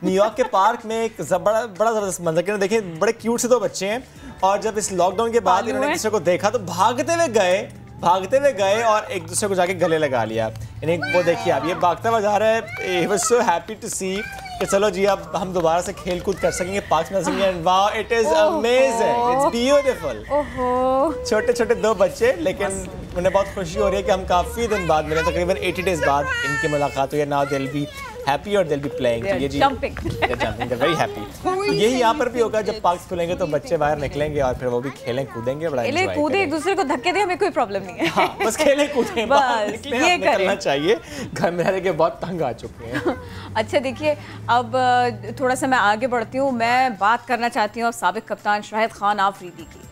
न्यूयॉर्क के पार्क में एक बड़ा ज़बरदस्त मंजर कि देखिए, बड़े क्यूट से 2 बच्चे हैं और जब इस लॉकडाउन के बाद इन्होंने एक दूसरे को देखा तो भागते हुए गए और एक दूसरे को जाके गले लगा लिया। यानी वो देखिए, अब ये भागता हुआ जा रहा है। He was so happy to see कि चलो जी अब हम दोबारा से खेल कूद कर सकेंगे, पार्क में सकेंगे। Wow, it is amazing, it's beautiful. छोटे छोटे 2 बच्चे, लेकिन उन्हें बहुत खुशी हो रही है कि हम काफ़ी दिन बाद मिले, तकरीबन 80 डेज बाद इनकी मुलाकात हुई है। Now they will be happy और दे विल बी प्लेइंग। तो ये जी jumping, they are very happy. यही यहाँ पर भी होगा, जब पार्क्स खुलेंगे तो बच्चे बाहर निकलेंगे और फिर वो भी खेलें कूदेंगे, बड़ा एंजॉय करेंगे। एक दूसरे को धक्के दे, हमें कोई प्रॉब्लम नहीं है। हाँ, बस खेलें कूदें, बाहर निकलें, ये करना चाहिए। घर में रह के बहुत तंग आ चुके हैं। अच्छा देखिए, अब थोड़ा सा मैं आगे बढ़ती हूँ। मैं बात करना चाहती हूँ साबिक कप्तान शाहिद खान आफरीदी की।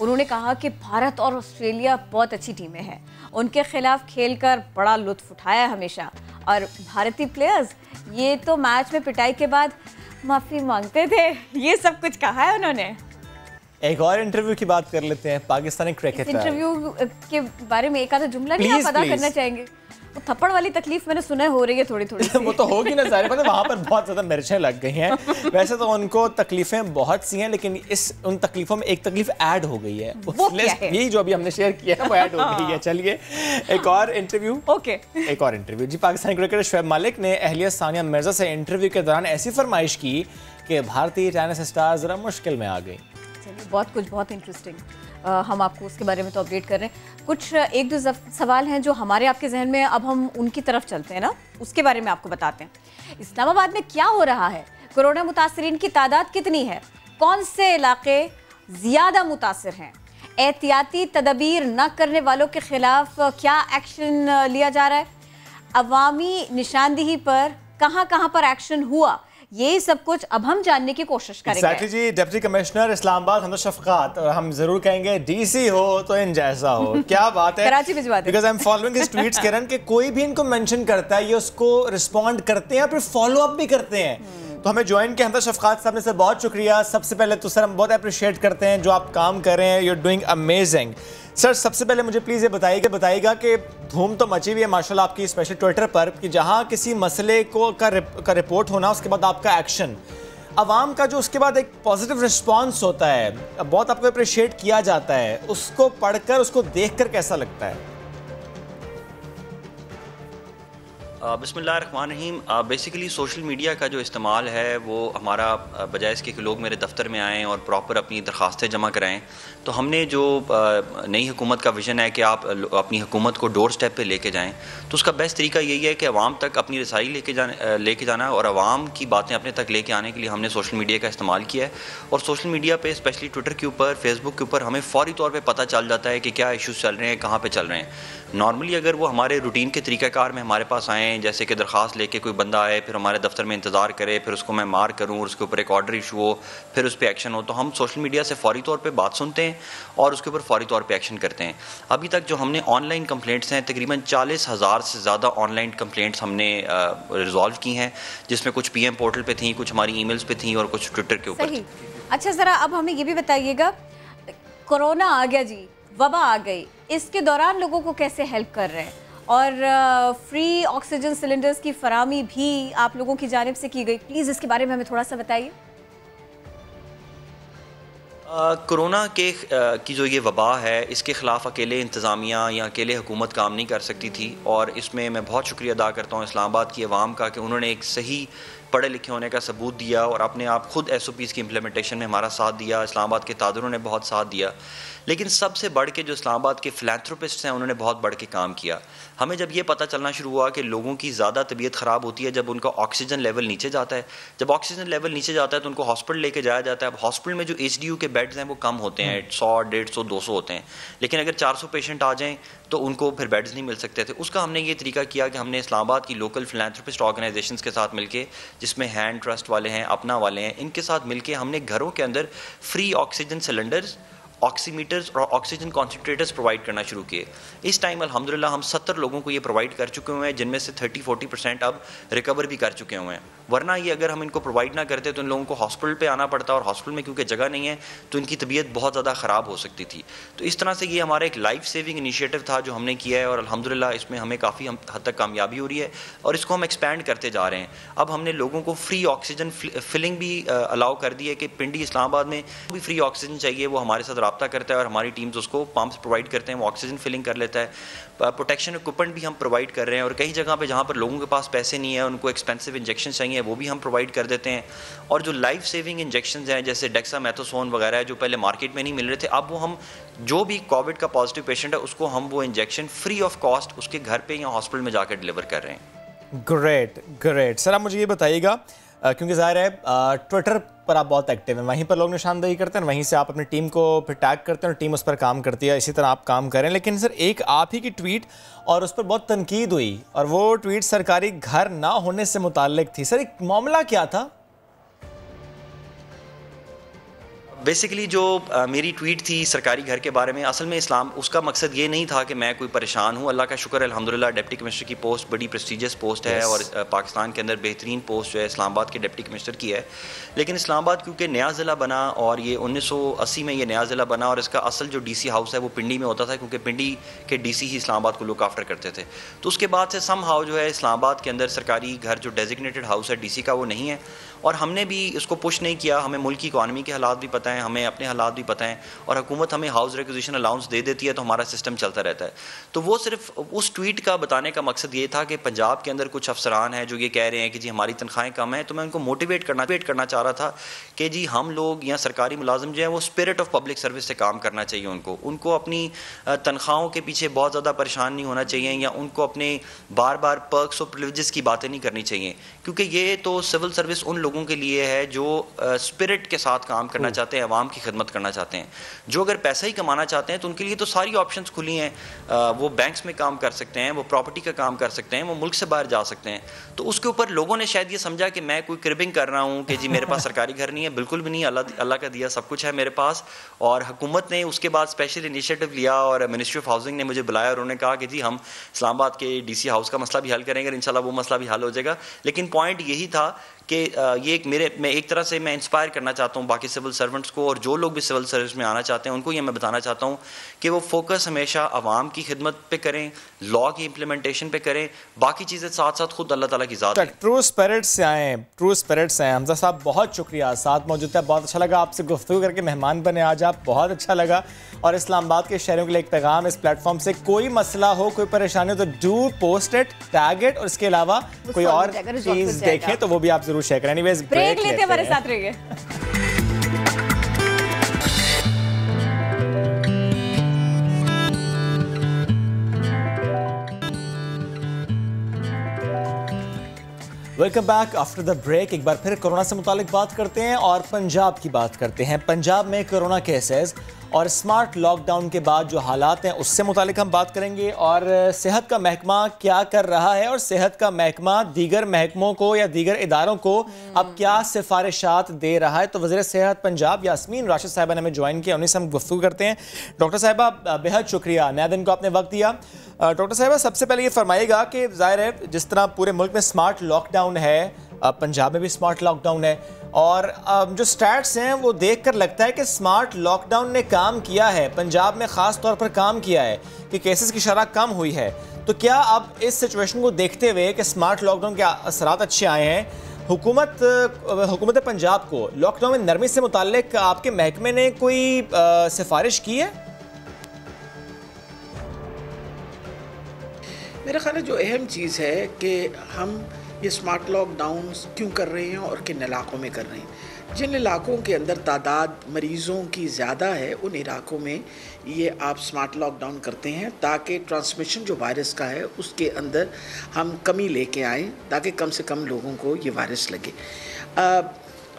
उन्होंने कहा कि भारत और ऑस्ट्रेलिया बहुत अच्छी टीमें हैं, उनके खिलाफ खेलकर बड़ा लुत्फ उठाया हमेशा। और भारतीय प्लेयर्स ये तो मैच में पिटाई के बाद माफ़ी मांगते थे, ये सब कुछ कहा है उन्होंने। एक और इंटरव्यू की बात कर लेते हैं। पाकिस्तानी क्रिकेटर इंटरव्यू के बारे में एक आधा जुमला नहीं आप अदा करना चाहेंगे? वो थप्पड़ वाली तकलीफ मैंने सुना है हो रही है थोड़ी थोड़ी वो तो होगी ना, ज़ाहिर पता है वहाँ पर बहुत ज़्यादा मिर्चें लग गई हैं। वैसे तो उनको तकलीफें बहुत सी हैं, लेकिन उन तकलीफों में एक तकलीफ ऐड हो गई है, यही जो अभी हमने शेयर किया है वो ऐड हो गई है। चलिए एक और इंटरव्यू। एक और इंटरव्यू जी। पाकिस्तानी क्रिकेटर शोएब मलिक ने अहलिया सानिया मिर्जा से इंटरव्यू के दौरान ऐसी फरमाइश की कि भारतीय टेनिस स्टार ज़रा मुश्किल में आ गई। चलिए बहुत कुछ, बहुत इंटरेस्टिंग, हम आपको उसके बारे में तो अपडेट कर रहे हैं। कुछ एक दो सवाल हैं जो हमारे आपके जहन में, अब हम उनकी तरफ चलते हैं ना, उसके बारे में आपको बताते हैं। इस्लामाबाद में क्या हो रहा है, कोरोना मुतासरीन की तादाद कितनी है, कौन से इलाके ज़्यादा मुतासर हैं, एहतियाती तदबीर न करने वालों के खिलाफ क्या एक्शन लिया जा रहा है, अवामी निशानदेही पर कहाँ कहाँ पर एक्शन हुआ, ये सब कुछ अब हम जानने की कोशिश करेंगे। Exactly जी। डिप्टी कमिश्नर इस्लामाबाद हमदा शफकात, और हम जरूर कहेंगे डीसी हो तो इन जैसा हो। क्या बात है, कराची भिजवा दे। Because I am following his tweets Kiran, के कोई भी इनको मेंशन करता है ये उसको रिस्पॉन्ड करते हैं, फिर फॉलो अप भी करते हैं। तो हमें ज्वाइन किया हमदा शफकात साहब ने, सर बहुत शुक्रिया। सबसे पहले तो सर हम बहुत अप्रिशिएट करते हैं जो आप काम कर रहे हैं, you are doing amazing. Sir सबसे पहले मुझे प्लीज़ ये बताइएगा कि धूम तो मची हुई है माशाल्लाह आपकी, स्पेशली ट्विटर पर, कि जहाँ किसी मसले का रिपोर्ट होना, उसके बाद आपका एक्शन, आवाम का जो उसके बाद एक पॉजिटिव रिस्पांस होता है, बहुत आपको अप्रिशिएट किया जाता है, उसको पढ़कर उसको देखकर कैसा लगता है? बिस्मिल्लाहिर्रहमानिर्रहीम। बेसिकली सोशल मीडिया का जो इस्तेमाल है वो हमारा, बजाय इसके कि लोग मेरे दफ्तर में आएँ और प्रॉपर अपनी दरख्वास्तें जमा कराएं, तो हमने जो नई हुकूमत का विज़न है कि आप अपनी हुकूमत को डोर स्टेप पे लेके जाएं, तो उसका बेस्ट तरीका यही है कि आवाम तक अपनी रसाई लेके जाना, और आवाम की बातें अपने तक लेके आने के लिए हमने सोशल मीडिया का इस्तेमाल किया है। और सोशल मीडिया पे स्पेशली ट्विटर के ऊपर, फेसबुक के ऊपर हमें फ़ौरी तौर पर पता चल जाता है कि क्या इशूज़ चल रहे हैं, कहाँ पर चल रहे हैं। नॉर्मली अगर वो हमारे रूटीन के तरीक़ाकार में हमारे पास आएँ, जैसे कि दरख्वास्त लेके कोई बंदा आए, फिर हमारे दफ्तर में इंतज़ार करे, फिर उसको मैं मार करूँ और उसके ऊपर एक ऑर्डर इशू हो, फिर उस पर एक्शन हो, तो हम सोशल मीडिया से फ़ौरी तौर पे बात सुनते हैं और उसके ऊपर फ़ौरी तौर पे एक्शन करते हैं। अभी तक जो हमने ऑनलाइन कंप्लेंट्स हैं, तकरीबन 40,000 से ज़्यादा ऑनलाइन कंप्लेंट्स हमने रिजॉल्व की हैं, जिसमें कुछ PM पोर्टल पे थी, कुछ हमारी ईमेल्स पे थी और कुछ ट्विटर के ऊपर थी। अच्छा ज़रा अब हमें ये भी बताइएगा, कोरोना आ गया जी, वबा आ गई, इसके दौरान लोगों को कैसे हेल्प कर रहे हैं, और फ्री ऑक्सीजन सिलेंडर्स की फरामी भी आप लोगों की जानिब से की गई, प्लीज़ इसके बारे में हमें थोड़ा सा बताइए। कोरोना की जो ये वबा है, इसके ख़िलाफ़ अकेले इंतज़ामिया या अकेले हुकूमत काम नहीं कर सकती थी, और इसमें मैं बहुत शुक्रिया अदा करता हूँ इस्लामाबाद की अवाम का कि उन्होंने एक सही पढ़े लिखे होने का सबूत दिया और अपने आप खुद SOPs की इम्प्लीमेंटेशन में हमारा साथ दिया। इस्लामाबाद के तादरों ने बहुत साथ दिया, लेकिन सबसे बढ़ के जो इस्लामाबाद के फिलैंथ्रोपिस्ट्स हैं उन्होंने बहुत बढ़ के काम किया। हमें जब ये पता चलना शुरू हुआ कि लोगों की ज़्यादा तबीयत ख़राब होती है जब उनका ऑक्सीजन लेवल नीचे जाता है, जब ऑक्सीजन लेवल नीचे जाता है तो उनको हॉस्पिटल लेके जाया जाता है। अब हॉस्पिटल में जो HDU के बेड्स हैं वो कम होते हैं, 100, 150, 200 होते हैं, लेकिन अगर 400 पेशेंट आ जाएँ तो उनको फिर बेड्स नहीं मिल सकते थे। उसका हमने ये तरीका किया कि हमने इस्लामाबाद की लोकल फिलैंथ्रोपिस्ट ऑर्गेनाइजेशंस के साथ मिलके, जिसमें हैंड ट्रस्ट वाले हैं, अपना वाले हैं, इनके साथ मिलके हमने घरों के अंदर फ्री ऑक्सीजन सिलेंडर्स, ऑक्सीमीटर्स और ऑक्सीजन कॉन्सेंट्रेटर्स प्रोवाइड करना शुरू किए। इस टाइम अल्हम्दुलिल्लाह हम 70 लोगों को ये प्रोवाइड कर चुके हुए हैं, जिनमें से 30-40% अब रिकवर भी कर चुके हुए हैं। वरना ये अगर हम इनको प्रोवाइड ना करते तो इन लोगों को हॉस्पिटल पे आना पड़ता, और हॉस्पिटल में क्योंकि जगह नहीं है तो इनकी तबीयत बहुत ज़्यादा ख़राब हो सकती थी। तो इस तरह से ये हमारा एक लाइफ सेविंग इनिशिएटिव था जो हमने किया है, और अल्हम्दुलिल्लाह इसमें हमें काफ़ी हद तक कामयाबी हो रही है, और इसको हम एक्सपैंड करते जा रहे हैं। अब हमने लोगों को फ्री ऑक्सीजन फिलिंग भी अलाउ कर दी है कि पिंडी इस्लामाबाद में भी फ्री ऑक्सीजन चाहिए वो हमारे साथ रब्ता करता है, और हमारी टीम्स उसको पंप्स प्रोवाइड करते हैं, वो ऑक्सीजन फिलिंग कर लेता है। प्रोटेक्शन इक्विपमेंट भी हम प्रोवाइड कर रहे हैं, और कई जगह पे जहाँ पर लोगों के पास पैसे नहीं है, उनको एक्सपेंसिव इंजेक्शन चाहिए, वो भी हम प्रोवाइड कर देते हैं। और जो लाइफ सेविंग इंजेक्शंस हैं जैसे डेक्सामेथासोन वगैरह जो पहले मार्केट में नहीं मिल रहे थे, अब वो हम जो भी कोविड का पॉजिटिव पेशेंट है उसको हम वो इंजेक्शन फ्री ऑफ कॉस्ट उसके घर पे या हॉस्पिटल में जाकर डिलीवर कर रहे हैं। Great great. सर आप मुझे ये बताइएगा, क्योंकि ज़ाहिर है ट्विटर पर आप बहुत एक्टिव हैं, वहीं पर लोग निशानदेही करते हैं, वहीं से आप अपनी टीम को फिर टैग करते हैं और टीम उस पर काम करती है, इसी तरह आप काम करें। लेकिन सर एक आप ही की ट्वीट और उस पर बहुत तनकीद हुई, और वो ट्वीट सरकारी घर ना होने से मुताल्लिक थी। सर एक मामला क्या था? बेसिकली जो मेरी ट्वीट थी सरकारी घर के बारे में, असल में इस्लाम उसका मकसद ये नहीं था कि मैं कोई परेशान हूँ। अल्लाह का शुक्र है अल्हम्दुलिल्लाह, डिप्टी कमिश्नर की पोस्ट बड़ी प्रेस्टीजियस पोस्ट है और पाकिस्तान के अंदर बेहतरीन पोस्ट जो है इस्लामाबाद के डिप्टी कमिश्नर की है। लेकिन इस्लामाबाद क्योंकि नया ज़िला बना और ये 1980 में ये नया ज़िला बना और इसका असल जो DC हाउस है वो पिंडी में होता था, क्योंकि पिंडी के DC ही इस्लामाबाद को लुक आफ्टर करते थे। तो उसके बाद से सम हाउ जो है इस्लामाबाद के अंदर सरकारी घर जो डेजिग्नेटेड हाउस है DC का वो नहीं है, और हमने भी इसको पुश नहीं किया। हमें मुल्क की इकॉनमी के हालात भी पता है, हमें अपने हालात भी पता हैं, और हुकूमत हमें हाउस रिक्विजिशन अलाउंस दे देती है तो हमारा सिस्टम चलता रहता है। तो वो सिर्फ उस ट्वीट का बताने का मकसद ये था कि पंजाब के अंदर कुछ अफसरान हैं जो ये कह रहे हैं कि जी हमारी तनख्वाहें कम हैं, तो मैं उनको मोटिवेट करना चाह रहा था कि जी हम लोग या सरकारी मुलाजिम जो है वो स्पिरिट ऑफ पब्लिक सर्विस से काम करना चाहिए। उनको अपनी तनख्वाहों के पीछे बहुत ज़्यादा परेशान नहीं होना चाहिए, या उनको अपने बार बार पर्क्स और प्रिविलेजेस की बातें नहीं करनी चाहिए, क्योंकि ये तो सिविल सर्विस उन लोगों के लिए है जो स्पिरिट के साथ काम करना चाहते हैं, आवाम की खिदमत करना चाहते हैं। जो अगर पैसा ही कमाना चाहते हैं तो उनके लिए तो सारी ऑप्शंस खुली हैं। वो बैंक्स में काम कर सकते हैं, वो प्रॉपर्टी का काम कर सकते हैं, वो मुल्क से बाहर जा सकते हैं। तो उसके ऊपर लोगों ने शायद ये समझा कि मैं कोई क्रिबिंग कर रहा हूँ कि जी मेरे पास सरकारी घर नहीं है। बिल्कुल भी नहीं, अल्लाह का दिया सब कुछ है मेरे पास। और हुकूमत ने उसके बाद स्पेशल इनिशिएटिव लिया और मिनिस्ट्री ऑफ हाउसिंग ने मुझे बुलाया और उन्होंने कहा कि जी हम इस्लामाबाद के DC हाउस का मसला भी हल करेंगे, इंशाल्लाह वो मसला भी हल हो जाएगा। लेकिन पॉइंट यही था कि ये मैं एक तरह से मैं इंस्पायर करना चाहता हूँ बाकी सिविल सर्वेंट्स को, और जो लोग भी सिविल सर्विस में आना चाहते हैं उनको ये मैं बताना चाहता हूँ कि वो फोकस हमेशा आवाम की खिदमत पे करें, लॉ की इम्प्लीमेंटेशन पे करें, बाकी चीज़ें साथ साथ खुद अल्लाह ताला की ज़ात है। ट्रू स्पिरिट से आए हमजा साहब, बहुत शुक्रिया साथ मौजूद है। बहुत अच्छा लगा आपसे गुफ्तगू करके, मेहमान बने आज आप, बहुत अच्छा लगा। और इस्लामाबाद के शहरों के लिए एक पैगाम इस प्लेटफॉर्म से, कोई मसला हो, कोई परेशानी हो तो do post it, tag it, और इसके अलावा कोई और चीज़ देखें तो वो भी आप जरूर शेयर करें। एनीवेज ब्रेक लेते हमारे साथ रहिए। Welcome back after the break. एक बार फिर कोरोना से मुतालिक बात करते हैं और पंजाब की बात करते हैं। पंजाब में कोरोना केसेस और स्मार्ट लॉकडाउन के बाद जो हालात हैं उससे मुतालिक हम बात करेंगे, और सेहत का महकमा क्या कर रहा है और सेहत का महकमा दीगर महकमों को या दीगर इदारों को अब क्या सिफारिशात दे रहा है। तो वज़ीर सेहत पंजाब यास्मीन राशिद साहिबा ने हमें ज्वाइन किया, उन्हीं से हम गुफ्तगू करते हैं। डॉक्टर साहिबा बेहद शुक्रिया, नया दिन को आपने वक्त दिया। डॉक्टर साहिबा सबसे पहले ये फरमाइएगा कि ज़ाहिर है जिस तरह पूरे मुल्क में स्मार्ट लॉकडाउन है, पंजाब में भी स्मार्ट लॉकडाउन है, और जो स्टैट्स हैं वो देखकर लगता है कि स्मार्ट लॉकडाउन ने काम किया है, पंजाब में ख़ास तौर पर काम किया है कि केसेस की शरह कम हुई है। तो क्या अब इस सिचुएशन को देखते हुए कि स्मार्ट लॉकडाउन के असरात अच्छे आए हैं, हुकूमत पंजाब को लॉकडाउन में नरमी से मुताल्लिक आपके महकमे ने कोई सिफारिश की है? मेरा ख्याल है जो अहम चीज़ है कि हम ये स्मार्ट लॉकडाउन क्यों कर रहे हैं और किन इलाकों में कर रहे हैं। जिन इलाकों के अंदर तादाद मरीज़ों की ज़्यादा है उन इलाकों में ये आप स्मार्ट लॉकडाउन करते हैं ताकि ट्रांसमिशन जो वायरस का है उसके अंदर हम कमी लेके आएँ, ताकि कम से कम लोगों को ये वायरस लगे।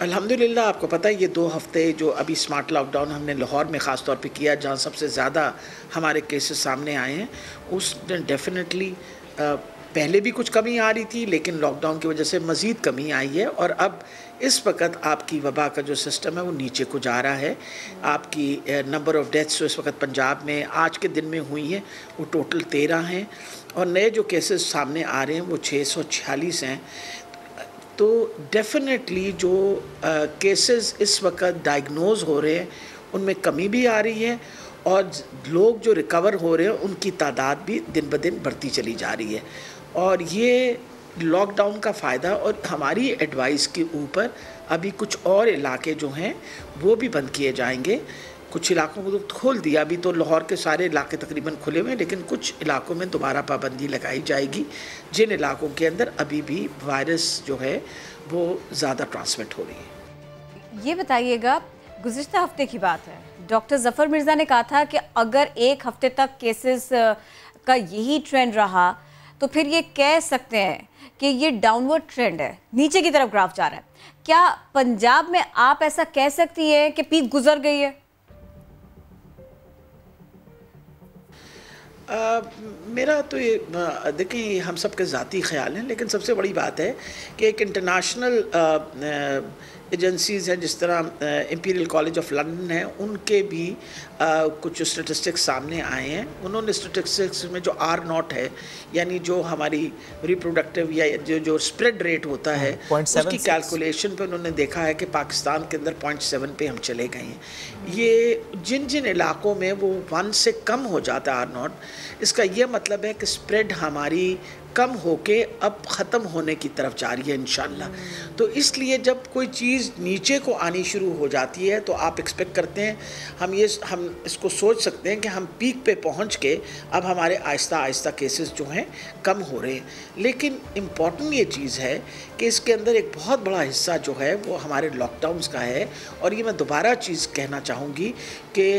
अल्हम्दुलिल्लाह आपको पता है ये 2 हफ़्ते जो अभी स्मार्ट लॉकडाउन हमने लाहौर में ख़ास तौर पे किया, जहाँ सबसे ज़्यादा हमारे केसेस सामने आए हैं, उसने डेफिनेटली पहले भी कुछ कमी आ रही थी लेकिन लॉकडाउन की वजह से मज़ीद कमी आई है, और अब इस वक्त आपकी वबा का जो सिस्टम है वो नीचे को जा रहा है। आपकी नंबर ऑफ़ डेथ्स जो इस वक्त पंजाब में आज के दिन में हुई हैं वो टोटल 13 हैं, और नए जो केसेस सामने आ रहे हैं वो 646 हैं। तो डेफिनेटली जो केसेस इस वक्त डायग्नोज हो रहे हैं उनमें कमी भी आ रही है, और लोग जो रिकवर हो रहे हैं उनकी तादाद भी दिन ब दिन बढ़ती चली जा रही है। और ये लॉकडाउन का फ़ायदा, और हमारी एडवाइस के ऊपर अभी कुछ और इलाके जो हैं वो भी बंद किए जाएंगे। कुछ इलाकों को तो खोल दिया, अभी तो लाहौर के सारे इलाके तकरीबन खुले हुए हैं, लेकिन कुछ इलाकों में दोबारा पाबंदी लगाई जाएगी जिन इलाकों के अंदर अभी भी वायरस जो है वो ज़्यादा ट्रांसमिट हो रही है। ये बताइएगा, गुज़िश्ता हफ्ते की बात है, डॉक्टर ज़फ़र मिर्ज़ा ने कहा था कि अगर 1 हफ्ते तक केसेस का यही ट्रेंड रहा तो फिर ये कह सकते हैं कि ये डाउनवर्ड ट्रेंड है, नीचे की तरफ ग्राफ जा रहा है। क्या पंजाब में आप ऐसा कह सकती हैं कि पीक गुजर गई है? मेरा तो ये देखें हम सब के ज़ाती ख्याल हैं, लेकिन सबसे बड़ी बात है कि एक इंटरनेशनल एजेंसीज़ हैं जिस तरह इंपीरियल कॉलेज ऑफ लंदन है, उनके भी कुछ स्टेटिस्टिक्स सामने आए हैं। उन्होंने स्टेटिस्टिक्स में जो R0 है, यानी जो हमारी रिप्रोडक्टिव या जो स्प्रेड रेट होता है, उसकी कैलकुलेशन पे उन्होंने देखा है कि पाकिस्तान के अंदर 0.7 पे हम चले गए हैं। ये जिन जिन इलाकों में वो 1 से कम हो जाता है R0, इसका ये मतलब है कि स्प्रेड हमारी कम होके अब ख़त्म होने की तरफ जा रही है इंशाल्लाह। तो इसलिए जब कोई चीज़ नीचे को आनी शुरू हो जाती है तो आप एक्सपेक्ट करते हैं, हम इसको सोच सकते हैं कि हम पीक पे पहुंच के अब हमारे आहिस्ता आहिस्ता केसेस जो हैं कम हो रहे हैं। लेकिन इम्पॉर्टेंट ये चीज़ है कि इसके अंदर एक बहुत बड़ा हिस्सा जो है वो हमारे लॉकडाउन्स का है। और ये मैं दोबारा चीज़ कहना चाहूँगी कि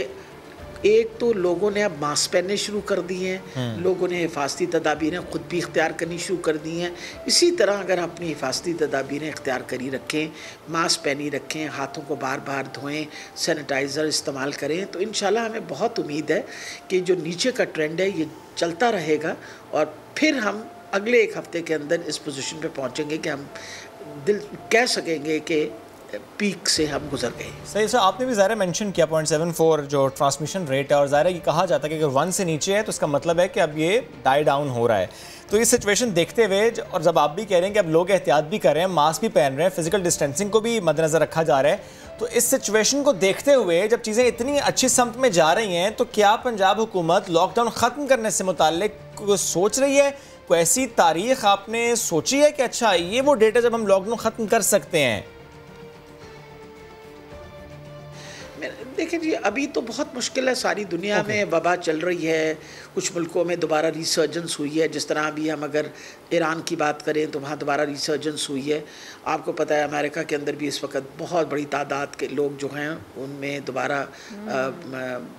एक तो लोगों ने अब मास्क पहनने शुरू कर दिए हैं, लोगों ने हिफाजती तदाबीरें ख़ुद भी इख्तियार करनी शुरू कर दी हैं। इसी तरह अगर हम अपनी हिफाजती तदाबीरें इख्तियार करी रखें, मास्क पहनी रखें, हाथों को बार बार धोएं, सैनिटाइज़र इस्तेमाल करें, तो इंशाल्लाह हमें बहुत उम्मीद है कि जो नीचे का ट्रेंड है ये चलता रहेगा और फिर हम अगले एक हफ़्ते के अंदर इस पोजीशन पे पहुंचेंगे कि हम कह सकेंगे कि पीक से हम गुजर गए। सही सर, आपने भी ज़ाहिर मेंशन किया 0.74 जो ट्रांसमिशन रेट है, और ज़ाहिर ये कहा जाता है कि अगर 1 से नीचे है तो इसका मतलब है कि अब ये डाई डाउन हो रहा है। तो ये सिचुएशन देखते हुए, और जब आप भी कह रहे हैं कि अब लोग एहतियात भी कर रहे हैं, मास्क भी पहन रहे हैं, फिजिकल डिस्टेंसिंग को भी मद्देनज़र रखा जा रहा है, तो इस सिचुएशन को देखते हुए जब चीज़ें इतनी अच्छी समत में जा रही हैं, तो क्या पंजाब हुकूमत लॉकडाउन ख़त्म करने से मुताल्लिक सोच रही है? कोई ऐसी तारीख आपने सोची है कि अच्छा ये वो डेट है जब हम लॉकडाउन ख़त्म कर सकते हैं? देखिए जी, अभी तो बहुत मुश्किल है, सारी दुनिया में वबा चल रही है, कुछ मुल्कों में दोबारा रिसर्जेंस हुई है। जिस तरह अभी हम अगर ईरान की बात करें तो वहाँ दोबारा रिसर्जेंस हुई है। आपको पता है अमेरिका के अंदर भी इस वक्त बहुत बड़ी तादाद के लोग जो हैं उनमें दोबारा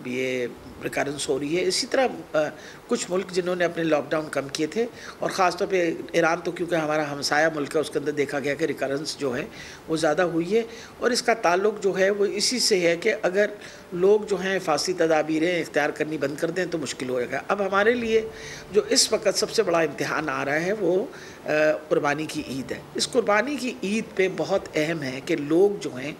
ये रिकरेंस हो रही है। इसी तरह कुछ मुल्क जिन्होंने अपने लॉकडाउन कम किए थे, और ख़ास तौर पे ईरान तो क्योंकि हमारा हमसाया मुल्क है, उसके अंदर देखा गया कि रिकरेंस जो है वो ज़्यादा हुई है। और इसका ताल्लुक जो है वो इसी से है कि अगर लोग जो हैं फांसी तदाबीरें इख्तियार करनी बंद कर दें तो मुश्किल हो जाएगा। अब हमारे लिए जो इस वक्त सबसे बड़ा इम्तिहान आ रहा है वो कुर्बानी की ईद है। इस कुर्बानी की ईद पे बहुत अहम है कि लोग जो हैं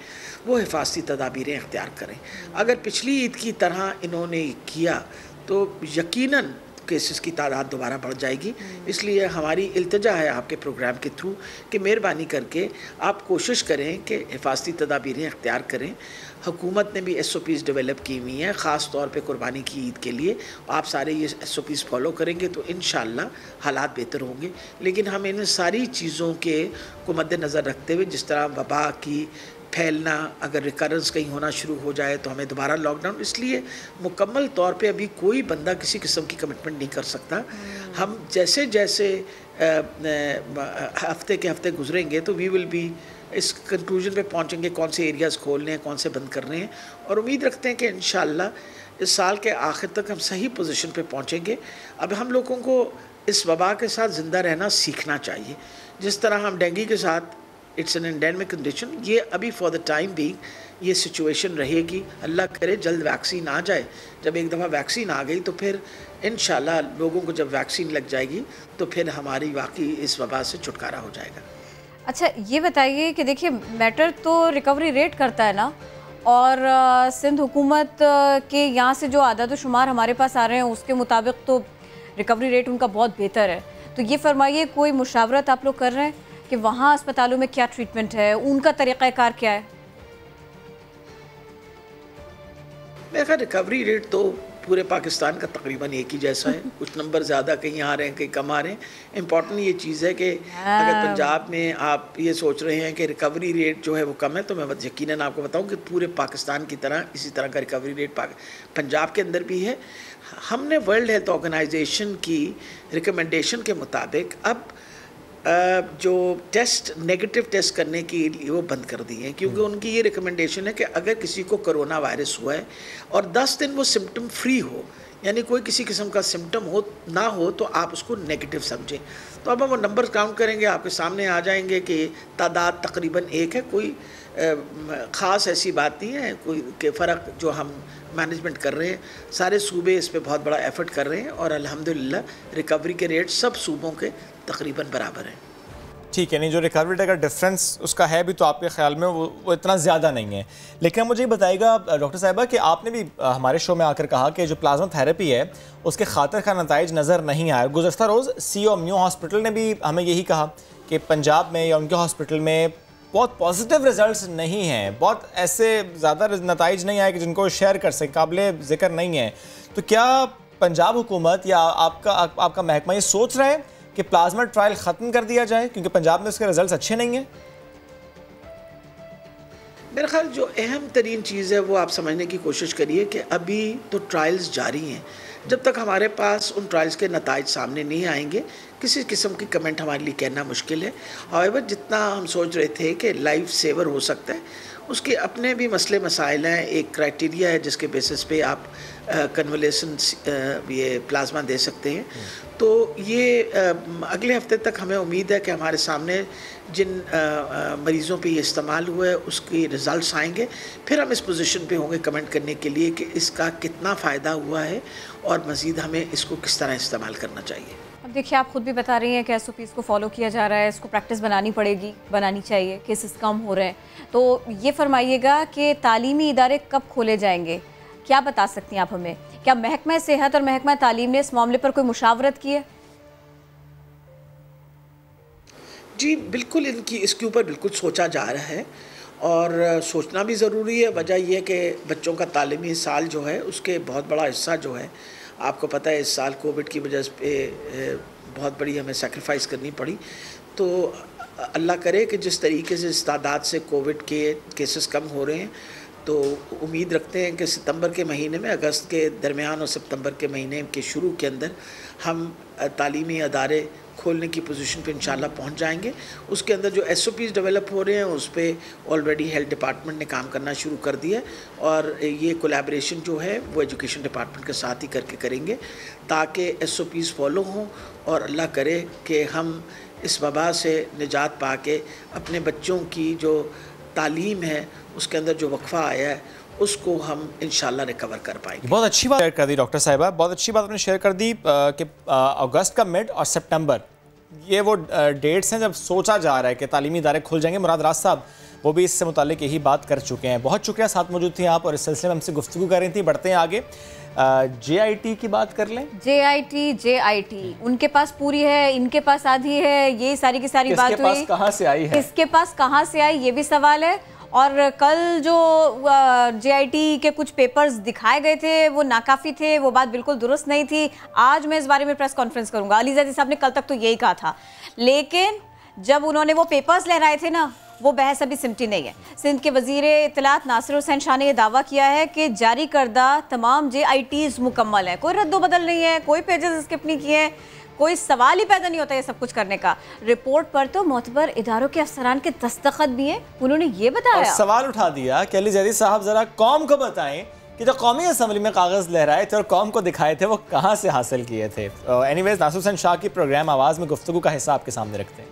वो हिफाजती तदाबीरें इख्तियार करें। अगर पिछली ईद की तरह इन्होंने किया तो यकीनन केसेस की तादाद दोबारा बढ़ जाएगी। इसलिए हमारी इल्तिजा है आपके प्रोग्राम के थ्रू कि मेहरबानी करके आप कोशिश करें कि हिफाजती तदाबीरें इख्तियार करें। हुकूमत ने भी SOPs डेवलप की हुई हैं ख़ास तौर पे कुर्बानी की ईद के लिए। आप सारे ये SOPs फॉलो करेंगे तो इंशाअल्लाह हालात बेहतर होंगे। लेकिन हम इन सारी चीज़ों के को मद्देनज़र रखते हुए, जिस तरह वबा की फैलना, अगर रिकरेंस कहीं होना शुरू हो जाए तो हमें दोबारा लॉकडाउन, इसलिए मुकम्मल तौर पे अभी कोई बंदा किसी किस्म की कमिटमेंट नहीं कर सकता। हम जैसे जैसे हफ्ते के हफ्ते गुजरेंगे तो वी विल बी इस कंक्लूजन पे पहुंचेंगे कौन से एरियाज़ खोलने हैं, कौन से बंद करने हैं। और उम्मीद रखते हैं कि इंशाअल्लाह इस साल के आखिर तक हम सही पोजीशन पे पहुंचेंगे। अब हम लोगों को इस वबा के साथ ज़िंदा रहना सीखना चाहिए। जिस तरह हम डेंगू के साथ इट्स एन एंडेमिक कंडीशन, ये अभी फॉर द टाइम बीइंग ये सिचुएशन रहेगी। अल्लाह करे जल्द वैक्सीन आ जाए। जब एक दफ़ा वैक्सीन आ गई तो फिर इंशाल्लाह लोगों को जब वैक्सीन लग जाएगी तो फिर हमारी वाकई इस वबा से छुटकारा हो जाएगा। अच्छा ये बताइए कि देखिए मैटर तो रिकवरी रेट करता है ना, और सिंध हुकूमत के यहाँ से जो आदाद शुमार हमारे पास आ रहे हैं उसके मुताबिक तो रिकवरी रेट उनका बहुत बेहतर है। तो ये फरमाइए कोई मुशावरत आप लोग कर रहे हैं कि वहाँ अस्पतालों में क्या ट्रीटमेंट है, उनका तरीक़ाकार क्या है? मेरा ख्याल रिकवरी रेट तो पूरे पाकिस्तान का तकरीबन एक ही जैसा है। कुछ नंबर ज़्यादा कहीं आ रहे हैं, कहीं कम आ रहे हैं। इम्पॉर्टेंट ये चीज़ है कि अगर पंजाब में आप ये सोच रहे हैं कि रिकवरी रेट जो है वो कम है, तो मैं यकीनन आपको बताऊं कि पूरे पाकिस्तान की तरह इसी तरह का रिकवरी रेट पंजाब के अंदर भी है। हमने वर्ल्ड हेल्थ ऑर्गेनाइजेशन की रिकमेंडेशन के मुताबिक अब जो टेस्ट नेगेटिव टेस्ट करने की वो बंद कर दी है, क्योंकि उनकी ये रिकमेंडेशन है कि अगर किसी को कोरोना वायरस हुआ है और 10 दिन वो सिम्टम फ्री हो, यानी कोई किसी किस्म का सिम्टम हो ना हो, तो आप उसको नेगेटिव समझें। तो अब हम वो नंबर काउंट करेंगे, आपके सामने आ जाएंगे कि तादाद तकरीबन एक है। कोई ख़ास ऐसी बात नहीं है कोई के फ़र्क जो हम मैनेजमेंट कर रहे हैं। सारे सूबे इस पर बहुत बड़ा एफर्ट कर रहे हैं और अल्हम्दुलिल्लाह रिकवरी के रेट सब सूबों के तकरीबन बराबर हैं। ठीक है, नहीं जो रिकवरी रेट का डिफरेंस उसका है भी तो आपके ख्याल में वो इतना ज़्यादा नहीं है। लेकिन मुझे बताइएगा डॉक्टर साहिबा कि आपने भी हमारे शो में आकर कहा कि जो प्लाज्मा थेरेपी है उसके खातिर का नताइज नज़र नहीं आया। गुज़श्ता रोज़ CEO म्यू हॉस्पिटल ने भी हमें यही कहा कि पंजाब में या उनके हॉस्पिटल में बहुत पॉजिटिव रिजल्ट्स नहीं हैं, बहुत ऐसे ज़्यादा नताइज नहीं आए कि जिनको शेयर कर सकें, काबिल ज़िक्र नहीं है। तो क्या पंजाब हुकूमत या आपका महकमा ये सोच रहा है कि प्लाज्मा ट्रायल ख़त्म कर दिया जाए क्योंकि पंजाब में उसके रिजल्ट्स अच्छे नहीं हैं? मेरे ख्याल जो अहम तरीन चीज़ है वो आप समझने की कोशिश करिए कि अभी तो ट्रायल्स जारी हैं। जब तक हमारे पास उन ट्रायल्स के नताइज सामने नहीं आएंगे किसी किस्म की कमेंट हमारे लिए कहना मुश्किल है। हाउएवर जितना हम सोच रहे थे कि लाइफ सेवर हो सकता है उसके अपने भी मसले मसाइल हैं। एक क्राइटेरिया है जिसके बेसिस पे आप कन्वलेशन ये प्लाज्मा दे सकते हैं। तो ये अगले हफ्ते तक हमें उम्मीद है कि हमारे सामने जिन मरीज़ों पे ये इस्तेमाल हुआ है उसके रिज़ल्ट्स आएंगे, फिर हम इस पोजीशन पे होंगे कमेंट करने के लिए कि इसका कितना फ़ायदा हुआ है और मज़ीद हमें इसको किस तरह इस्तेमाल करना चाहिए। अब देखिए आप खुद भी बता रही हैं कि SOPs को फॉलो किया जा रहा है, इसको प्रैक्टिस बनानी चाहिए, केसेस कम हो रहे हैं। तो ये फरमाइएगा कि तालीमी इदारे कब खोले जाएंगे, क्या बता सकती हैं आप हमें? क्या महकमा सेहत और महकमा तालीम ने इस मामले पर कोई मुशावरत की है? जी बिल्कुल, इसके ऊपर बिल्कुल सोचा जा रहा है और सोचना भी ज़रूरी है। वजह यह है कि बच्चों का तालीमी साल जो है उसके बहुत बड़ा हिस्सा जो है, आपको पता है इस साल कोविड की वजह से बहुत बड़ी हमें सेक्रीफाइस करनी पड़ी। तो अल्लाह करे कि जिस तरीके से इस तादाद से कोविड के केसेस कम हो रहे हैं तो उम्मीद रखते हैं कि सितंबर के महीने में, अगस्त के दरमियान और सितंबर के महीने के शुरू के अंदर हम तालीमी अदारे खोलने की पोजीशन पे इंशाल्लाह पहुंच जाएंगे। उसके अंदर जो SOPs डेवलप हो रहे हैं उस पर ऑलरेडी हेल्थ डिपार्टमेंट ने काम करना शुरू कर दिया है और ये कोलैबोरेशन जो है वो एजुकेशन डिपार्टमेंट के साथ ही करके करेंगे ताकि SOPs फॉलो हों और अल्लाह करे कि हम इस वबा से निजात पा के अपने बच्चों की जो तालीम है उसके अंदर जो वक्फा आया है उसको हम इंशाल्लाह रिकवर कर पाएंगे। बहुत अच्छी बात शेयर कर दी डॉक्टर साहिबा, बहुत अच्छी बात आपने शेयर कर दी कि अगस्त का मिड और सितंबर ये वो डेट्स हैं जब सोचा जा रहा है कि तालीमी इदारे खुल जाएंगे। मुराद राज साहब वो भी इससे मुतालिक यही बात कर चुके हैं। बहुत शुक्रिया, साथ मौजूद थी आप और इस सिलसिले में हमसे गुफ्तगू कर रही थी। बढ़ते हैं आगे, JIT की बात कर लें। JIT उनके पास पूरी है, इनके पास आधी है, ये सारी की सारी बात हुई। पास कहाँ से आई है? इसके पास कहाँ से आई ये भी सवाल है। और कल जो JIT के कुछ पेपर्स दिखाए गए थे वो नाकाफ़ी थे, वो बात बिल्कुल दुरुस्त नहीं थी। आज मैं इस बारे में प्रेस कॉन्फ्रेंस करूंगा। अली ज़ैदी साहब ने कल तक तो यही कहा था, लेकिन जब उन्होंने वो पेपर्स लहराए थे ना, वो बहस अभी सिमटी नहीं है। सिंध के वज़ीर इत्तलात नासिर हुसैन शाह ने यह दावा किया है कि जारी करदा तमाम JITs मुकम्मल हैं, कोई रद्दो बदल नहीं है, कोई पेजेस स्किप नहीं किए हैं, कोई सवाल ही पैदा नहीं होता ये सब कुछ करने का। रिपोर्ट पर तो मोतबर इदारों के अफसरान के दस्तखत भी हैं। उन्होंने ये बताया, सवाल उठा दिया कि अली ज़ैदी साहब जरा कौम को बताएं कि जो कौमी असम्बली में कागज़ लहराए थे और कौम को दिखाए थे वो कहाँ से हासिल किए थे। एनीवेज, नासिर हुसैन शाह की प्रोग्राम आवाज़ में गुफ्तगू का हिस्सा आपके सामने रखते हैं।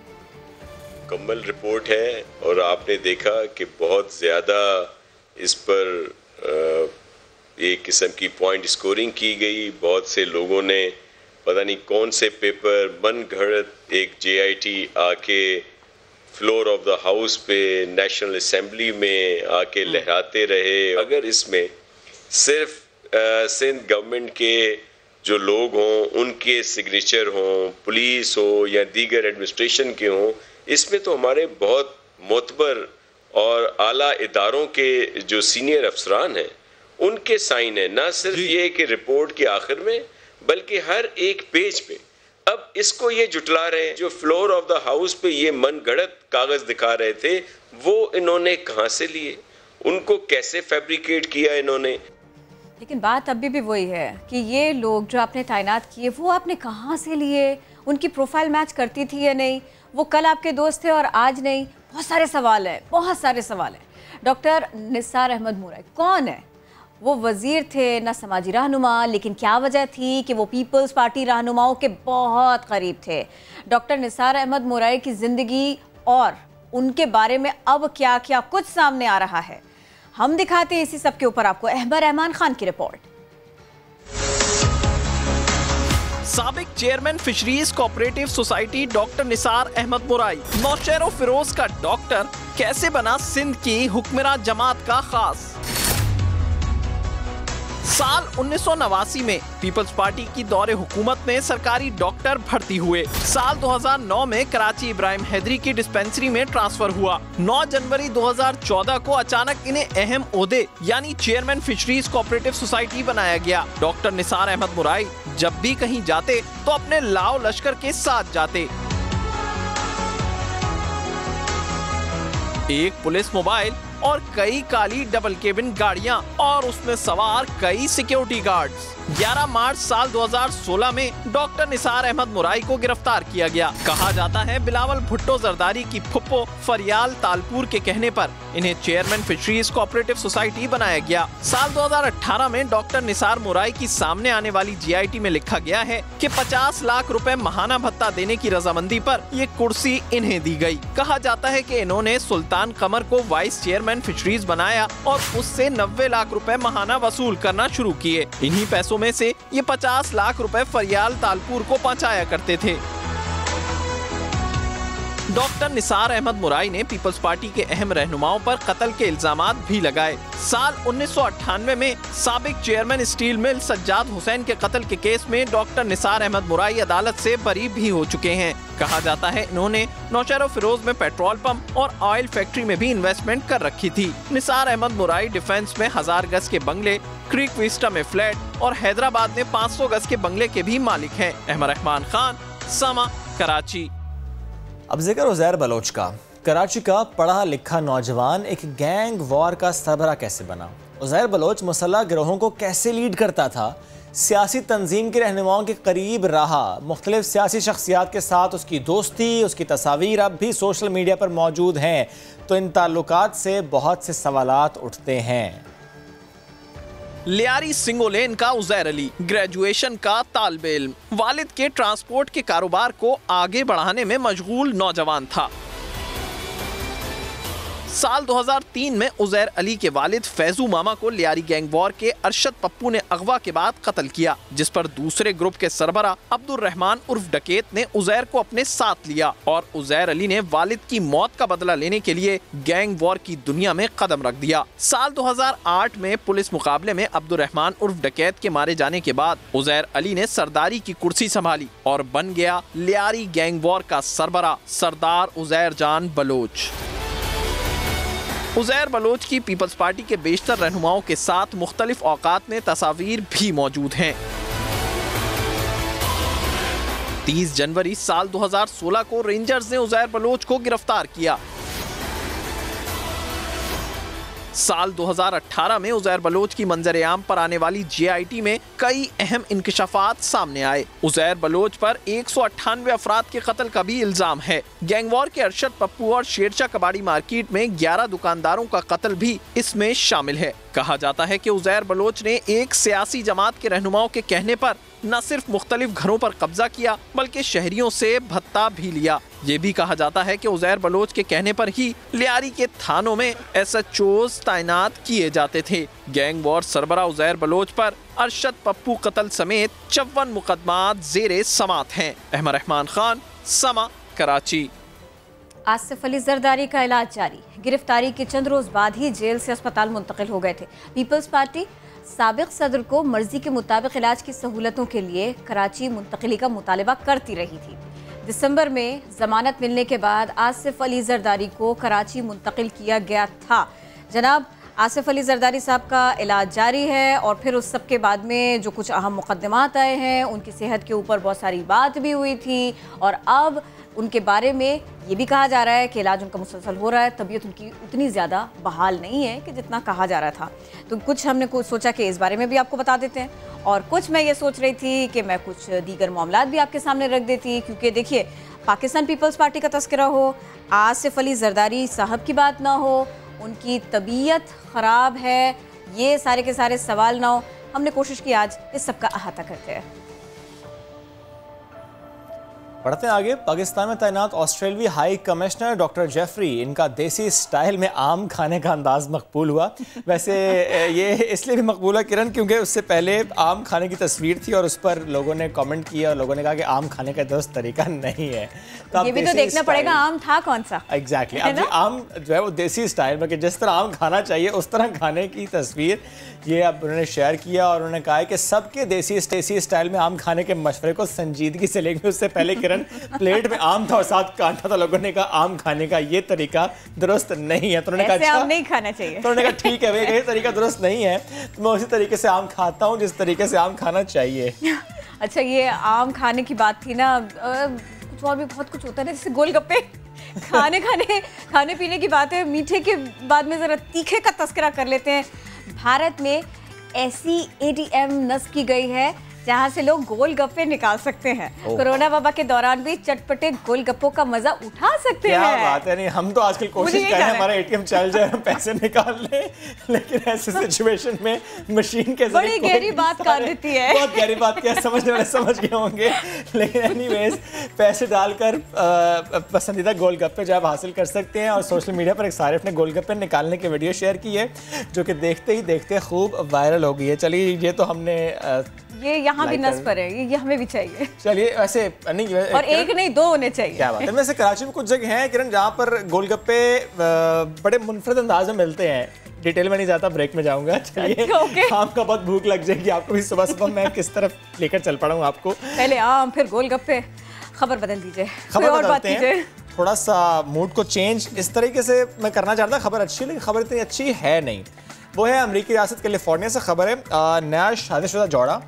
मुकम्मल रिपोर्ट है और आपने देखा कि बहुत ज़्यादा इस पर एक किस्म की पॉइंट स्कोरिंग की गई। बहुत से लोगों ने पता नहीं कौन से पेपर मन घड़त एक JIT आके फ्लोर ऑफ द हाउस पे नेशनल असेंबली में आके लहराते रहे। अगर इसमें सिर्फ सिंध गवर्नमेंट के जो लोग हों उनके सिग्नेचर हों, पुलिस हो या दीगर एडमिनिस्ट्रेशन के हों, इसमें तो हमारे बहुत मोतबर और आला इदारों के जो सीनियर अफसरान हैं उनके साइन है। ना सिर्फ ये कि रिपोर्ट के आखिर में बल्कि हर एक पेज पे। अब इसको ये जुटला रहे हैं, जो फ्लोर ऑफ द हाउस पे ये मन गढ़त कागज दिखा रहे थे वो इन्होंने कहां से लिए, उनको कैसे फैब्रिकेट किया इन्होंने। लेकिन बात अभी भी वही है कि ये लोग जो आपने तैनात किए वो आपने कहाँ से लिए, उनकी प्रोफाइल मैच करती थी या नहीं, वो कल आपके दोस्त थे और आज नहीं। बहुत सारे सवाल हैं, बहुत सारे सवाल हैं। डॉक्टर निसार अहमद मुराई कौन है? वो वज़ीर थे ना समाजी रहनुमा, लेकिन क्या वजह थी कि वो पीपल्स पार्टी रहनुमाओं के बहुत करीब थे। डॉक्टर निसार अहमद मुराई की ज़िंदगी और उनके बारे में अब क्या क्या कुछ सामने आ रहा है, हम दिखाते हैं इसी सब के ऊपर आपको अहमद रहमान खान की रिपोर्ट। साबिक chairman fisheries cooperative society doctor Nisar Ahmed Murai, Naushahro Feroze का डॉक्टर कैसे बना सिंध की हुक्मरां जमात का खास। साल 1989 में पीपल्स पार्टी की दौरे हुकूमत में सरकारी डॉक्टर भर्ती हुए। साल 2009 में कराची इब्राहिम हैदरी की डिस्पेंसरी में ट्रांसफर हुआ। 9 जनवरी 2014 को अचानक इन्हें अहम ओहदे यानी चेयरमैन फिशरीज कोऑपरेटिव सोसाइटी बनाया गया। डॉक्टर निसार अहमद मुराई जब भी कहीं जाते तो अपने लाव लश्कर के साथ जाते। एक पुलिस मोबाइल और कई काली डबल केबिन गाड़ियां और उसमें सवार कई सिक्योरिटी गार्ड्स। 11 मार्च साल 2016 में डॉक्टर निसार अहमद मुराई को गिरफ्तार किया गया। कहा जाता है बिलावल भुट्टो जरदारी की फुप्पो फरियाल तालपुर के कहने पर इन्हें चेयरमैन फिशरीज कोऑपरेटिव सोसाइटी बनाया गया। साल 2018 में डॉक्टर निसार मुराई की सामने आने वाली GIT में लिखा गया है कि 50 लाख रुपए महाना भत्ता देने की रजामंदी पर ये कुर्सी इन्हें दी गई। कहा जाता है कि इन्होंने सुल्तान कमर को वाइस चेयरमैन फिशरीज बनाया और उससे 90 लाख रुपए महाना वसूल करना शुरू किए। इन्हीं पैसों में से ये 50 लाख रुपए फरियाल तालपुर को पहुंचाया करते थे। डॉक्टर निसार अहमद मुराई ने पीपल्स पार्टी के अहम रहनुमाओं पर कत्ल के इल्जामात भी लगाए। साल 1998 में साबिक chairman steel mill Sajjad Hussain के कत्ल के केस में डॉक्टर निसार अहमद मुराई अदालत से बरी भी हो चुके हैं। कहा जाता है इन्होंने नौशेरो फिरोज में पेट्रोल पंप और ऑयल फैक्ट्री में भी इन्वेस्टमेंट कर रखी थी। निसार अहमद मुराई डिफेंस में 1000 गज के बंगले, क्रीक विस्टा में फ्लैट और हैदराबाद में 500 गज के बंगले के भी मालिक हैं। अहमद रहमान खान, समा, कराची। अब जिक्र उज़ैर बलोच का। कराची का पढ़ा लिखा नौजवान एक गैंग वॉर का सरबरा कैसे बना? उज़ैर बलोच मुसल्लह गिरोहों को कैसे लीड करता था? सियासी तंजीम के रहनुमाओं के करीब रहा। मुख्तलिफ सियासी शख्सियात के साथ उसकी दोस्ती, उसकी तस्वीर अब भी सोशल मीडिया पर मौजूद हैं। तो इन ताल्लुकात से बहुत से सवालात उठते हैं। लियारी सिंगोलेन का उज़ैर अली ग्रेजुएशन का तालिबे इल्म, वालिद के ट्रांसपोर्ट के कारोबार को आगे बढ़ाने में मशगूल नौजवान था। साल 2003 में उज़ैर अली के वालिद फैजू मामा को लियारी गैंग वॉर के अरशद पप्पू ने अगवा के बाद कत्ल किया, जिस पर दूसरे ग्रुप के सरबरा अब्दुल रहमान उर्फ डकैत ने उज़ैर को अपने साथ लिया और उज़ैर अली ने वालिद की मौत का बदला लेने के लिए गैंग वॉर की दुनिया में कदम रख दिया। साल 2008 में पुलिस मुकाबले में अब्दुल रहमान उर्फ डकैत के मारे जाने के बाद उज़ैर अली ने सरदारी की कुर्सी संभाली और बन गया लियारी गैंग वॉर का सरबरा सरदार उज़ैर जान बलोच। उज़ैर बलोच की पीपल्स पार्टी के बेशतर रहनुमाओं के साथ मुख्तलिफ औकात में तस्वीर भी मौजूद हैं। 30 जनवरी साल 2016 को रेंजर्स ने उज़ैर बलोच को गिरफ्तार किया। साल 2018 में उज़ैर बलोच की मंजर आम पर आने वाली GIT में कई अहम इंकशाफात सामने आए। उज़ैर बलोच पर 198 अफराद के कत्ल का भी इल्जाम है। गैंग वॉर के अरशद पप्पू और शेरशाह कबाड़ी मार्केट में 11 दुकानदारों का कत्ल भी इसमें शामिल है। कहा जाता है कि उज़ैर बलोच ने एक सियासी जमात के रहनुमाओं के कहने पर न सिर्फ मुख्तलिफ घरों पर कब्जा किया बल्कि शहरियों से भत्ता भी लिया। ये भी कहा जाता है कि उज़ैर बलोच के कहने पर ही लियारी के थानों में SHOs तैनात किए जाते थे। गैंग वॉर सरबरा उज़ैर बलोच पर अरशद पप्पू कत्ल समेत 54 मुकदमात ज़ेरे समात हैं। अहमद रहमान खान, समा, कराची। आसिफ अली जरदारी का इलाज जारी। गिरफ्तारी के चंद रोज बाद ही जेल से अस्पताल मुंतकिल हो गए थे। पीपल्स पार्टी साबिक सदर को मर्जी के मुताबिक इलाज की सहूलतों के लिए कराची मुंतकिली का मुतालबा करती रही थी। दिसंबर में जमानत मिलने के बाद आसिफ अली जरदारी को कराची मुंतकिल किया गया था। जनाब आसिफ अली जरदारी साहब का इलाज जारी है और फिर उस सब के बाद में जो कुछ अहम मुकदमात आए हैं, उनकी सेहत के ऊपर बहुत सारी बात भी हुई थी और अब उनके बारे में ये भी कहा जा रहा है कि इलाज उनका मुसलसल हो रहा है। तबीयत उनकी उतनी ज़्यादा बहाल नहीं है कि जितना कहा जा रहा था। तो कुछ हमने कुछ सोचा कि इस बारे में भी आपको बता देते हैं और कुछ मैं ये सोच रही थी कि मैं कुछ दीगर मामलात भी आपके सामने रख देती, क्योंकि देखिए पाकिस्तान पीपल्स पार्टी का तस्करा हो, आसिफ अली जरदारी साहब की बात ना हो, उनकी तबीयत ख़राब है, ये सारे के सारे सवाल ना हो। हमने कोशिश की आज इस सब का अहाता करते हैं। बढ़ते हैं आगे। पाकिस्तान में तैनात ऑस्ट्रेलियाई हाई कमिश्नर डॉक्टर जेफरी, इनका देसी स्टाइल में आम खाने का अंदाज मकबूल हुआ। वैसे ये इसलिए भी मकबूल है किरण क्योंकि उससे पहले आम खाने की तस्वीर थी और उस पर लोगों ने कमेंट किया और लोगों ने कहा कि आम खाने का दुरुस्त तरीका नहीं है। तो ये भी तो देखना पड़ेगा आम था कौन सा। एग्जैक्टली अब आम जो है वो देसी स्टाइल में कि जिस तरह आम खाना चाहिए उस तरह खाने की तस्वीर ये अब उन्होंने शेयर किया और उन्होंने कहा कि सबके देसी स्टाइल में आम खाने के मशवरे को संजीदगी से लेंगे। उससे पहले किरण प्लेट में आम था और साथ कांटा था, लोगों ने कहा आम खाने का ये तरीका दुरुस्त नहीं है। तो उन्होंने कहा आम नहीं खाना चाहिए। तो उन्होंने कहा ठीक है भाई, ये तरीका दुरुस्त नहीं है तो मैं उसी तरीके से आम खाता हूँ जिस तरीके से आम खाना चाहिए। अच्छा, ये आम खाने की बात थी ना, कुछ और भी बहुत कुछ होता है ना, जैसे गोलगप्पे खाने पीने की बात है। मीठे के बाद में जरा तीखे का तस्करा कर लेते हैं। भारत में ऐसी ATM नस्ब की गई है जहाँ से लोग गोलगप्पे निकाल सकते हैं। कोरोना वबा के दौरान भी चटपटे गोलगप्पों का मजा उठा सकते हैं। क्या बात है। नहीं, हम तो आजकल कोशिश कर रहे हैं हमारा ATM चल जाए, हम पैसे निकाल लें, लेकिन ऐसे सिचुएशन में मशीन के बड़ी गहरी बात कर देती है। बहुत गहरी बात क्या, समझने वाले समझ गए होंगे। लेकिन एनीवेज पैसे डालकर पसंदीदा गोलगप्पे जो आप हासिल कर सकते हैं। और सोशल मीडिया पर एक सारिफ ने गोलगप्पे निकालने की वीडियो शेयर की है जो कि देखते ही देखते खूब वायरल हो गई है। चलिए, ये तो हमने ये यहाँ भी नस्ब पर है, ये हमें भी चाहिए। चलिए, ऐसे नहीं और एक नहीं दो होने चाहिए। क्या बात है। वैसे कराची में कुछ जगह हैं किरण जहाँ पर गोलगप्पे बड़े मुनफरद अंदाज में मिलते हैं। डिटेल में नहीं जाता, ब्रेक में जाऊंगा। चलिए, आपका बहुत भूख लग जाएगी आपको भी सुबह सुबह। मैं किस तरफ लेकर चल पड़ा हूँ आपको, पहले आम फिर गोलगप्पे। खबर बदल दीजिए, खबर बदलते हैं, थोड़ा सा मूड को चेंज इस तरीके से मैं करना चाहता। खबर अच्छी, लेकिन खबर इतनी अच्छी है नहीं। वो है अमेरिकी रियासत कैलिफोर्निया से खबर है। नया शादीशुदा जोड़ा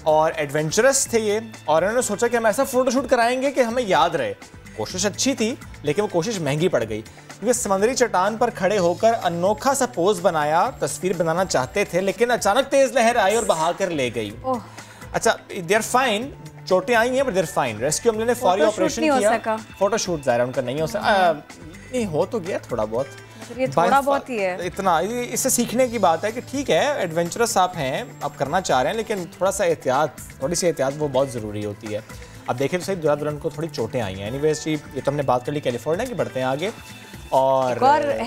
और एडवेंचरस थे ये, और इन्होंने सोचा कि हम ऐसा फोटोशूट कराएंगे कि हमें याद रहे। कोशिश अच्छी थी लेकिन वो कोशिश महंगी पड़ गई क्योंकि समुद्री चट्टान पर खड़े होकर अनोखा सा पोज बनाया, तस्वीर बनाना चाहते थे लेकिन अचानक तेज लहर आई और बहा कर ले गई। अच्छा, दे आर फाइन, चोटें आई हैं but they are fine. Rescue अमले ने फौरी ऑपरेशन किया। फोटोशूट ज़ाहिर उनका नहीं हो सका, नहीं हो तो गया थोड़ा बहुत, ये थोड़ा बहुत ही है। इतना इससे सीखने की बात है कि ठीक है एडवेंचरस आप हैं, आप करना चाह रहे हैं, लेकिन थोड़ा सा एहतियात, थोड़ी सी एहतियात वो बहुत ज़रूरी होती है। अब देखें तो सही, दूल्हा दुल्हन को थोड़ी चोटें आई हैं। एनीवेज जी, ये तो हमने बात कर ली कैलिफोर्निया की। बढ़ते हैं आगे और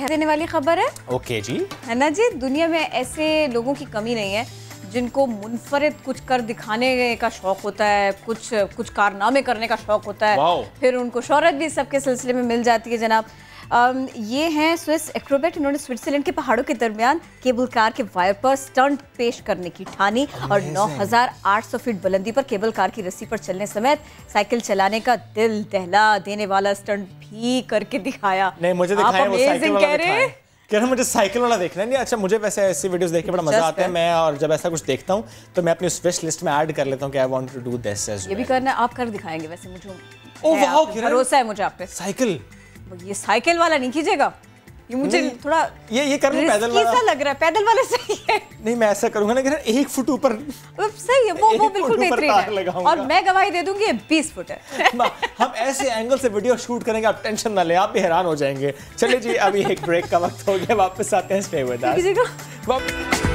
देने वाली खबर है। ओके जी, है ना जी। दुनिया में ऐसे लोगों की कमी नहीं है जिनको मुनफरिद कुछ कर दिखाने का शौक होता है, कुछ कारनामे करने का शौक होता है, फिर उनको शोहरत भी सबके सिलसिले में मिल जाती है। जनाब, ये हैं स्विस एक्रोबैट। इन्होंने स्विट्जरलैंड के पहाड़ों के दरमियान केबल कार के वायर पर स्टंट पेश करने की ठानी और 9,800 फीट बुलंदी पर केबल कार की रस्सी पर चलने समेत साइकिल चलाने का दिल दहला देने वाला स्टंट भी करके दिखाया। नहीं, मुझे दिखाया वो साइकिल वाला दिखाया। कह रहा मुझे साइकिल वाला देखना नहीं। अच्छा, मुझे वैसे ऐसी वीडियोस देख के बड़ा मजा आता है। मैं और जब ऐसा कुछ देखता हूँ तो मैं अपनी विश लिस्ट में ऐड कर लेता हूँ कि I want to do this as well. ये भी करना, आप कर दिखाएंगे वैसे, मुझे भरोसा है मुझे आप पे। साइकिल, ये साइकिल वाला नहीं कीजिएगा, ये मुझे थोड़ा ये करना पैदल वाला लग रहा है। पैदल वाले सही है। नहीं, मैं ऐसा करूंगा ना कि 1 फुट ऊपर सही है, वो बिल्कुल बेहतरीन है। और मैं गवाही दे दूंगी ये 20 फुट है। हम ऐसे एंगल से वीडियो शूट करेंगे, आप टेंशन ना ले, आप भी हैरान हो जाएंगे। चलिए जी, अभी एक ब्रेक का वक्त हो गया, वापस आते हैं। स्टे विद अस।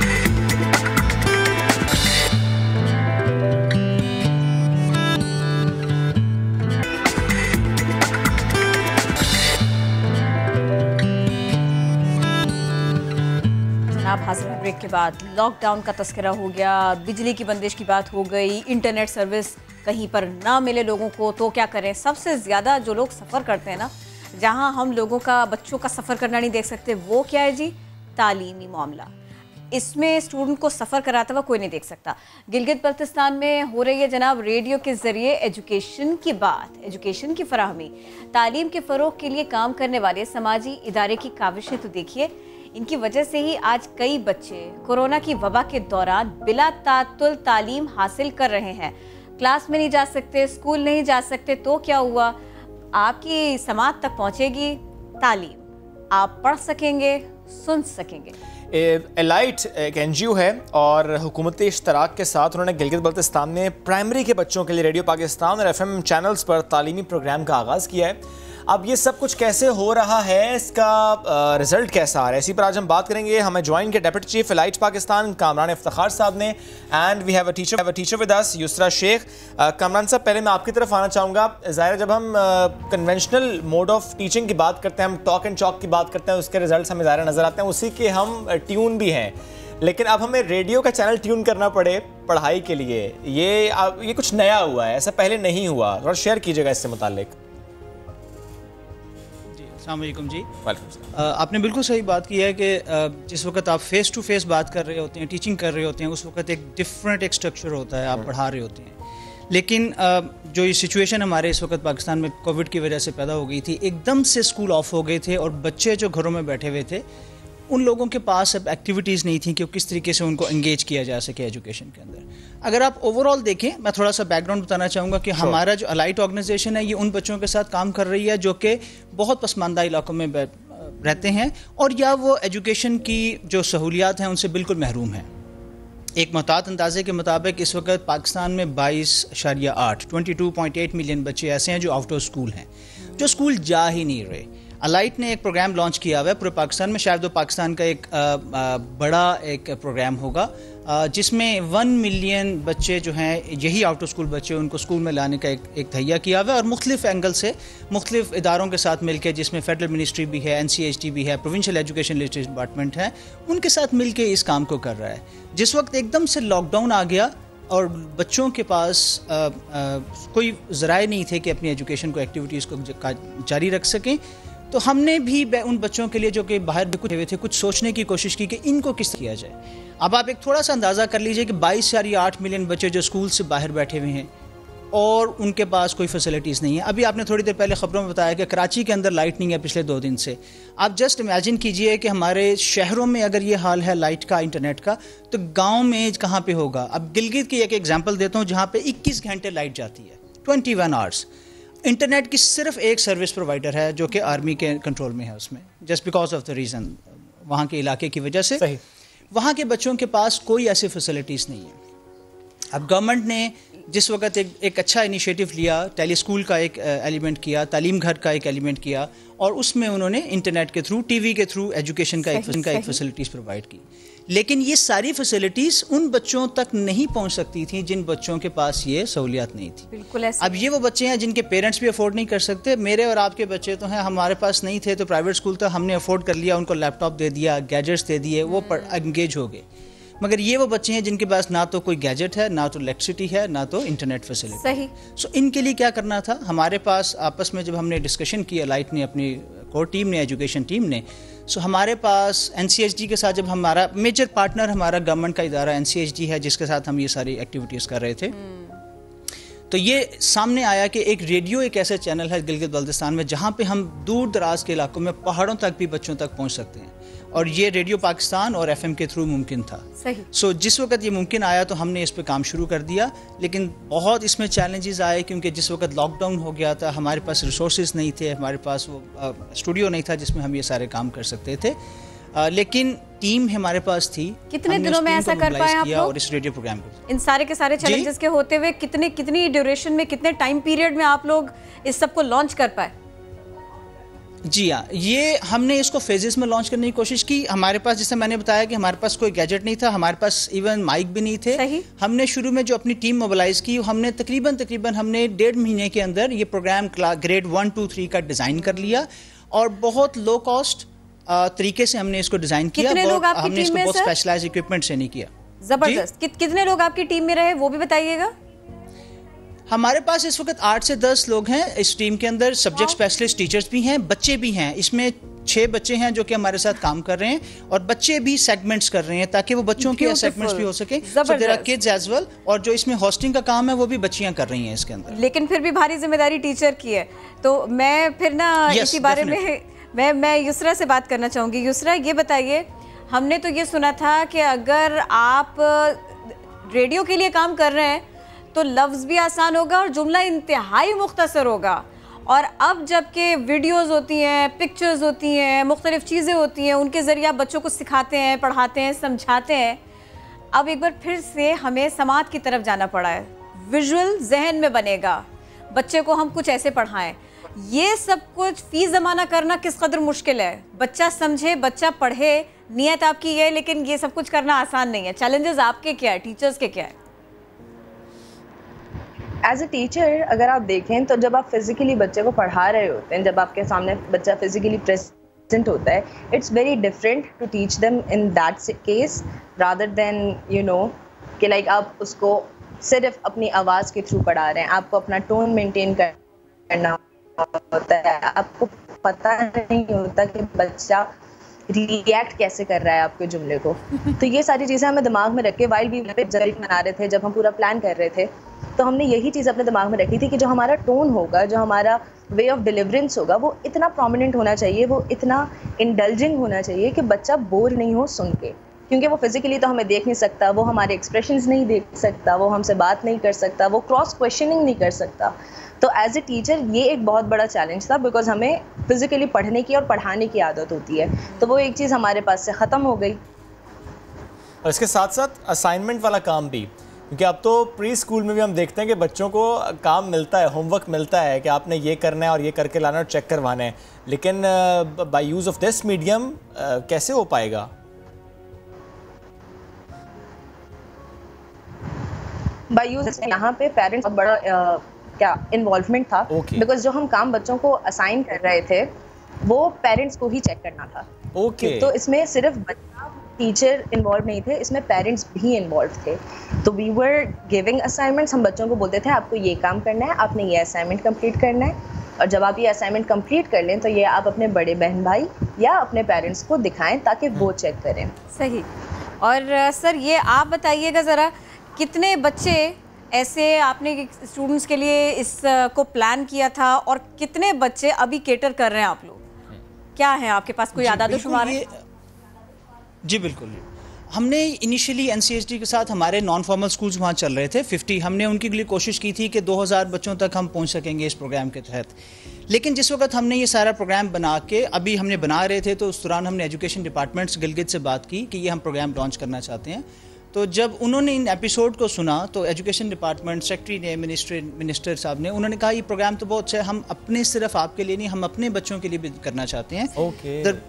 हाजिर ब्रेक के बाद लॉकडाउन का तस्करा हो गया, बिजली की बंदिश की बात हो गई, इंटरनेट सर्विस कहीं पर ना मिले लोगों को तो क्या करें। सबसे ज़्यादा जो लोग सफ़र करते हैं ना, जहां हम लोगों का, बच्चों का सफ़र करना नहीं देख सकते, वो क्या है जी, तालीमी मामला। इसमें स्टूडेंट को सफ़र कराता हुआ कोई नहीं देख सकता। गिलगित बल्तिस्तान में हो रही है जनाब रेडियो के ज़रिए एजुकेशन की बात, एजुकेशन की फराहमी, तालीम के फ़रोग के लिए काम करने वाले समाजी इदारे की काविशें तो देखिए। इनकी वजह से ही आज कई बच्चे कोरोना की वबा के दौरान बिला तातुल तालीम हासिल कर रहे हैं। क्लास में नहीं जा सकते, स्कूल नहीं जा सकते, तो क्या हुआ, आपकी समात तक पहुंचेगी तालीम, आप पढ़ सकेंगे, सुन सकेंगे। एलाइट एक NGO है और हुकूमती इश्तराक के साथ उन्होंने गिलगित बल्तिस्तान में प्राइमरी के बच्चों के लिए रेडियो पाकिस्तान और FM चैनल्स पर तालीमी प्रोग्राम का आगाज़ किया है। अब ये सब कुछ कैसे हो रहा है, इसका रिजल्ट कैसा आ रहा है, इसी पर आज हम बात करेंगे। हमें ज्वाइन किया deputy chief elite Pakistan Kamran Iftikhar sahab ने, and we have a teacher with us Yusra Sheikh. Kamran sahab, पहले मैं आपकी तरफ आना चाहूँगा। ज़ाहिर जब हम कन्वेंशनल मोड ऑफ टीचिंग की बात करते हैं, हम टॉक एंड चॉक की बात करते हैं, उसके रिजल्ट हमें ज़ाहिर नज़र आते हैं, उसी के हम ट्यून भी हैं। लेकिन अब हमें रेडियो का चैनल ट्यून करना पड़े पढ़ाई के लिए, ये कुछ नया हुआ है, ऐसा पहले नहीं हुआ। थोड़ा शेयर कीजिएगा इससे मुताल्लिक। अस्सलाम वालेकुम जी। आपने बिल्कुल सही बात की है कि जिस वक्त आप फेस टू फेस बात कर रहे होते हैं, टीचिंग कर रहे होते हैं, उस वक्त एक डिफरेंट एक स्ट्रक्चर होता है, आप पढ़ा रहे होते हैं। लेकिन जो ये सिचुएशन हमारे इस वक्त पाकिस्तान में कोविड की वजह से पैदा हो गई थी, एकदम से स्कूल ऑफ हो गए थे और बच्चे जो घरों में बैठे हुए थे, उन लोगों के पास अब एक्टिविटीज़ नहीं थी कि किस तरीके से उनको एंगेज किया जा सके एजुकेशन के अंदर। अगर आप ओवरऑल देखें, मैं थोड़ा सा बैकग्राउंड बताना चाहूँगा कि हमारा जो अलाइट ऑर्गेनाइजेशन है, ये उन बच्चों के साथ काम कर रही है जो कि बहुत पसमानदा इलाकों में रहते हैं और या वो एजुकेशन की जो सहूलियात हैं उनसे बिल्कुल महरूम हैं। एक मुहतात अंदाजे के मुताबिक इस वक्त पाकिस्तान में 22.8 मिलियन बच्चे ऐसे हैं जो आउट ऑफ स्कूल हैं, जो स्कूल जा ही नहीं रहे। अलाइट ने एक प्रोग्राम लॉन्च किया हुआ है पूरे पाकिस्तान में, शायद वो पाकिस्तान का एक बड़ा एक प्रोग्राम होगा जिसमें 1 मिलियन बच्चे जो हैं, यही आउट ऑफ स्कूल बच्चे, उनको स्कूल में लाने का एक तहिया किया हुआ है और मुख्तलिफ एंगल से मुख्तलिफ इदारों के साथ मिलकर, जिसमें फेडरल मिनिस्ट्री भी है, NCHT भी है, प्रोविंशियल एजुकेशन लिटरेसी डिपार्टमेंट है, उनके साथ मिलकर इस काम को कर रहा है। जिस वक्त एकदम से लॉकडाउन आ गया और बच्चों के पास कोई ज़राए नहीं थे कि अपनी एजुकेशन को, एक्टिविटीज़ को जारी रख सकें, तो हमने भी उन बच्चों के लिए जो कि बाहर भी हुए थे, कुछ सोचने की कोशिश की कि इनको किस तरह किया जाए। अब आप एक थोड़ा सा अंदाज़ा कर लीजिए कि 22.8 मिलियन बच्चे जो स्कूल से बाहर बैठे हुए हैं और उनके पास कोई फैसिलिटीज़ नहीं है। अभी आपने थोड़ी देर पहले ख़बरों में बताया कि कराची के अंदर लाइट नहीं है पिछले 2 दिन से। आप जस्ट इमेजिन कीजिए कि हमारे शहरों में अगर ये हाल है लाइट का, इंटरनेट का, तो गाँव में कहाँ पर होगा। अब गिलगित की एक एग्जाम्पल देता हूँ जहाँ पर 21 घंटे लाइट जाती है, 21 आवर्स। इंटरनेट की सिर्फ एक सर्विस प्रोवाइडर है जो कि आर्मी के कंट्रोल में है उसमें, just because of the reason, वहाँ के इलाके की वजह से। सही। वहाँ के बच्चों के पास कोई ऐसी फैसिलिटीज़ नहीं है। अब गवर्नमेंट ने जिस वक्त एक अच्छा इनिशिएटिव लिया, टेली स्कूल का एक एलिमेंट किया, तालीम घर का एक एलिमेंट किया और उसमें उन्होंने इंटरनेट के थ्रू, टीवी के थ्रू एजुकेशन का एक फैसिलिटीज़ प्रोवाइड की। लेकिन ये सारी फैसिलिटीज़ उन बच्चों तक नहीं पहुंच सकती थी जिन बच्चों के पास ये सहूलियात नहीं थी। बिल्कुल ऐसे। अब ये वो बच्चे हैं जिनके पेरेंट्स भी अफोर्ड नहीं कर सकते। मेरे और आपके बच्चे तो हैं, हमारे पास नहीं थे तो प्राइवेट स्कूल था, हमने अफोर्ड कर लिया, उनको लैपटॉप दे दिया, गैजेट्स दे दिए, वो एंगेज हो गए। मगर ये वो बच्चे हैं जिनके पास ना तो कोई गैजेट है, ना तो इलेक्ट्रिसिटी है, ना तो इंटरनेट फैसिलिटी। सही। सो इनके लिए क्या करना था, हमारे पास आपस में जब हमने डिस्कशन किया, लाइट ने, अपनी कोर टीम ने, एजुकेशन टीम ने, सो हमारे पास NCHD के साथ, जब हमारा मेजर पार्टनर हमारा गवर्नमेंट का इदारा NCHD है जिसके साथ हम ये सारी एक्टिविटीज़ कर रहे थे, तो ये सामने आया कि एक रेडियो एक ऐसा चैनल है गिलगित बल्तिस्तान में जहाँ पे हम दूर दराज के इलाकों में, पहाड़ों तक भी बच्चों तक पहुँच सकते हैं, और ये रेडियो पाकिस्तान और FM के थ्रू मुमकिन था। सही। सो जिस वक्त ये मुमकिन आया तो हमने इस पे काम शुरू कर दिया, लेकिन बहुत इसमें चैलेंजेस आए क्योंकि जिस वक्त लॉकडाउन हो गया था हमारे पास रिसोर्सेज नहीं थे, हमारे पास वो स्टूडियो नहीं था जिसमें हम ये सारे काम कर सकते थे, लेकिन टीम हमारे पास थी। कितने दिनों में ऐसा कर पाए आप लोग? और इस रेडियो प्रोग्राम को, इन सारे के सारे चैलेंजेस के होते हुए कितनी ड्यूरेशन में, कितने टाइम पीरियड में आप लोग इस सब को लॉन्च कर पाए? जी हाँ, ये हमने इसको फेजेस में लॉन्च करने की कोशिश की। हमारे पास, जैसे मैंने बताया कि हमारे पास कोई गैजेट नहीं था, हमारे पास इवन माइक भी नहीं थे। सही। हमने शुरू में जो अपनी टीम मोबिलाइज की, हमने तकरीबन हमने 1.5 महीने के अंदर ये प्रोग्राम ग्रेड 1, 2, 3 का डिज़ाइन कर लिया और बहुत लो कॉस्ट तरीके से हमने इसको डिज़ाइन किया। कितने लोग आपकी हमने टीम में, इसको बहुत स्पेशलाइज इक्विपमेंट से नहीं किया। जबरदस्त। कितने लोग आपकी टीम में रहे वो भी बताइएगा। हमारे पास इस वक्त 8 से 10 लोग हैं इस टीम के अंदर, सब्जेक्ट स्पेशलिस्ट टीचर्स भी हैं, बच्चे भी हैं। इसमें 6 बच्चे हैं जो कि हमारे साथ काम कर रहे हैं और बच्चे भी सेगमेंट्स कर रहे हैं ताकि वो बच्चों के सेगमेंट्स भी हो सके। So there are kids as well, और जो इसमें होस्टिंग का काम है वो भी बच्चियां कर रही हैं इसके अंदर। लेकिन फिर भी भारी जिम्मेदारी टीचर की है, तो मैं फिर ना इसी बारे में मैं युसरा से बात करना चाहूँगी। युसरा, ये बताइए, हमने तो ये सुना था कि अगर आप रेडियो के लिए काम कर रहे हैं तो लफ्ज़ भी आसान होगा और जुमला इंतहाई मुख्तसर होगा, और अब जबकि वीडियोज़ होती हैं, पिक्चर्स होती हैं, मुख्तलिफ़ चीज़ें होती हैं, उनके ज़रिए आप बच्चों को सिखाते हैं, पढ़ाते हैं, समझाते हैं। अब एक बार फिर से हमें समात की तरफ जाना पड़ा है, विजुअल जहन में बनेगा, बच्चे को हम कुछ ऐसे पढ़ाएं। ये सब कुछ फी जमाना करना किस कदर मुश्किल है? बच्चा समझे, बच्चा पढ़े, नियत आपकी है, लेकिन ये सब कुछ करना आसान नहीं है। चैलेंजेस आपके क्या है, टीचर्स के क्या है? एज ए टीचर अगर आप देखें तो जब आप फिजिकली बच्चे को पढ़ा रहे होते हैं, जब आपके सामने बच्चा फिजिकली प्रेजेंट होता है, it's very different to teach them in that case rather than you know कि लाइक आप उसको सिर्फ अपनी आवाज़ के थ्रू पढ़ा रहे हैं। आपको अपना टोन मेंटेन करना होता है, आपको पता नहीं होता कि बच्चा रिएक्ट कैसे कर रहा है आपके जुमले को। तो ये सारी चीज़ें हमें दिमाग में रख के वाइल भी जब बना रहे थे, जब हम पूरा प्लान कर रहे थे, तो हमने यही चीज़ अपने दिमाग में रखी थी कि जो हमारा टोन होगा, जो हमारा वे ऑफ डिलीवरेंस होगा, वो इतना प्रोमिनेंट होना चाहिए, वो इतना इंडल्जिंग होना चाहिए कि बच्चा बोर नहीं हो सुन के, क्योंकि वो फिजिकली तो हमें देख नहीं सकता, वो हमारे एक्सप्रेशंस नहीं देख सकता, वो हमसे बात नहीं कर सकता, वो क्रॉस क्वेश्चनिंग नहीं कर सकता। तो एज ए टीचर ये एक बहुत बड़ा चैलेंज था, बिकॉज हमें फिजिकली पढ़ने की और पढ़ाने की आदत होती है, तो वो एक चीज़ हमारे पास से ख़त्म हो गई। और इसके साथ साथ असाइनमेंट वाला काम भी, क्योंकि अब तो प्री स्कूल में भी हम देखते हैं कि बच्चों को काम मिलता है, होमवर्क मिलता है कि आपने ये करना है और ये करके लाना और चेक करवाना है, लेकिन by use of this medium कैसे हो पाएगा? बाय यूज यहाँ पे पेरेंट्स बहुत बड़ा क्या इन्वॉल्वमेंट था, बिकॉज जो हम काम बच्चों को असाइन कर रहे थे वो पेरेंट्स को ही चेक करना था। तो इसमें सिर्फ बच्चा टीचर इन्वॉल्व नहीं थे, इसमें पेरेंट्स भी इन्वॉल्व थे। तो वी वर गिविंग असाइनमेंट्स, हम बच्चों को बोलते थे आपको ये काम करना है, आपने ये असाइनमेंट कंप्लीट करना है, और जब आप ये असाइनमेंट कंप्लीट कर लें तो ये आप अपने बड़े बहन भाई या अपने पेरेंट्स को दिखाएं ताकि वो चेक करें। सही। और सर ये आप बताइएगा ज़रा, कितने बच्चे ऐसे आपने स्टूडेंट्स के लिए इस को प्लान किया था और कितने बच्चे अभी केटर कर रहे हैं आप लोग? क्या है आपके पास कोई आदाद-ओ-शुमार है? जी बिल्कुल, हमने इनिशियली एनसीएचडी के साथ हमारे नॉन फॉर्मल स्कूल्स वहाँ चल रहे थे 50, हमने उनके लिए कोशिश की थी कि 2000 बच्चों तक हम पहुँच सकेंगे इस प्रोग्राम के तहत। लेकिन जिस वक्त हमने ये सारा प्रोग्राम बना के अभी हमने बना रहे थे, तो उस दौरान हमने एजुकेशन डिपार्टमेंट्स गिलगित से बात की कि ये हम प्रोग्राम लॉन्च करना चाहते हैं। तो जब उन्होंने इन एपिसोड को सुना तो एजुकेशन डिपार्टमेंट सेक्रेटरी ने, मिनिस्टर साहब ने, उन्होंने कहा ये प्रोग्राम तो बहुत अच्छा है, हम अपने सिर्फ आपके लिए नहीं, हम अपने बच्चों के लिए भी करना चाहते हैं।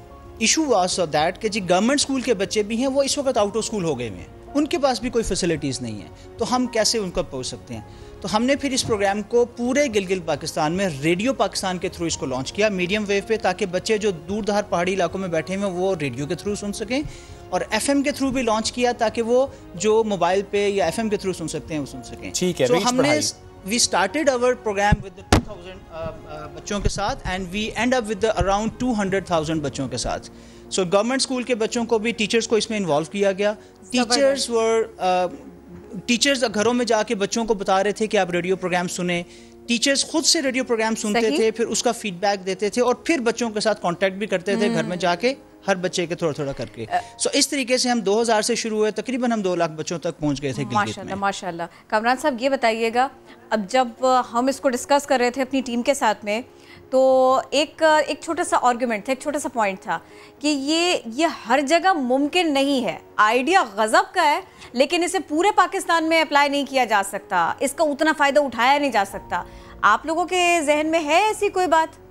इशू वाज दैट कि जी गवर्नमेंट स्कूल के बच्चे भी हैं, वो इस वक्त आउट ऑफ स्कूल हो गए हैं, उनके पास भी कोई फैसिलिटीज़ नहीं है, तो हम कैसे उनको पहुंच सकते हैं? तो हमने फिर इस प्रोग्राम को पूरे गिलगित पाकिस्तान में रेडियो पाकिस्तान के थ्रू इसको लॉन्च किया, मीडियम वेव पे, ताकि बच्चे जो दूर दरार पहाड़ी इलाकों में बैठे हुए वो रेडियो के थ्रू सुन सकें, और एफएम के थ्रू भी लॉन्च किया ताकि वो जो मोबाइल पे या एफएम के थ्रू सुन सकते हैं वो सुन सकें। ठीक है। तो हमने we started our programme with 2000 बच्चों के साथ and we end up with around 200,000 बच्चों के साथ। सो गवर्नमेंट स्कूल के बच्चों को भी, टीचर्स को इसमें इन्वॉल्व किया गया। टीचर्स घरों में जाके बच्चों को बता रहे थे कि आप रेडियो प्रोग्राम सुने, टीचर्स खुद से रेडियो प्रोग्राम सुनते थे, फिर उसका फीडबैक देते थे और फिर बच्चों के साथ कांटेक्ट भी करते थे घर में जाके, हर बच्चे के थोड़ा थोड़ा करके। सो इस तरीके से हम 2000 से शुरू हुए, तकरीबन हम 2 लाख बच्चों तक पहुंच गए थे गिलगित में। माशाल्लाह। कामरान साहब ये बताइएगा, अब जब हम इसको डिस्कस कर रहे थे अपनी टीम के साथ में, तो एक छोटा सा आर्गुमेंट था, एक छोटा सा पॉइंट था कि ये हर जगह मुमकिन नहीं है। आइडिया गजब का है, लेकिन इसे पूरे पाकिस्तान में अप्लाई नहीं किया जा सकता, इसका उतना फ़ायदा उठाया नहीं जा सकता। आप लोगों के जहन में है ऐसी कोई बात?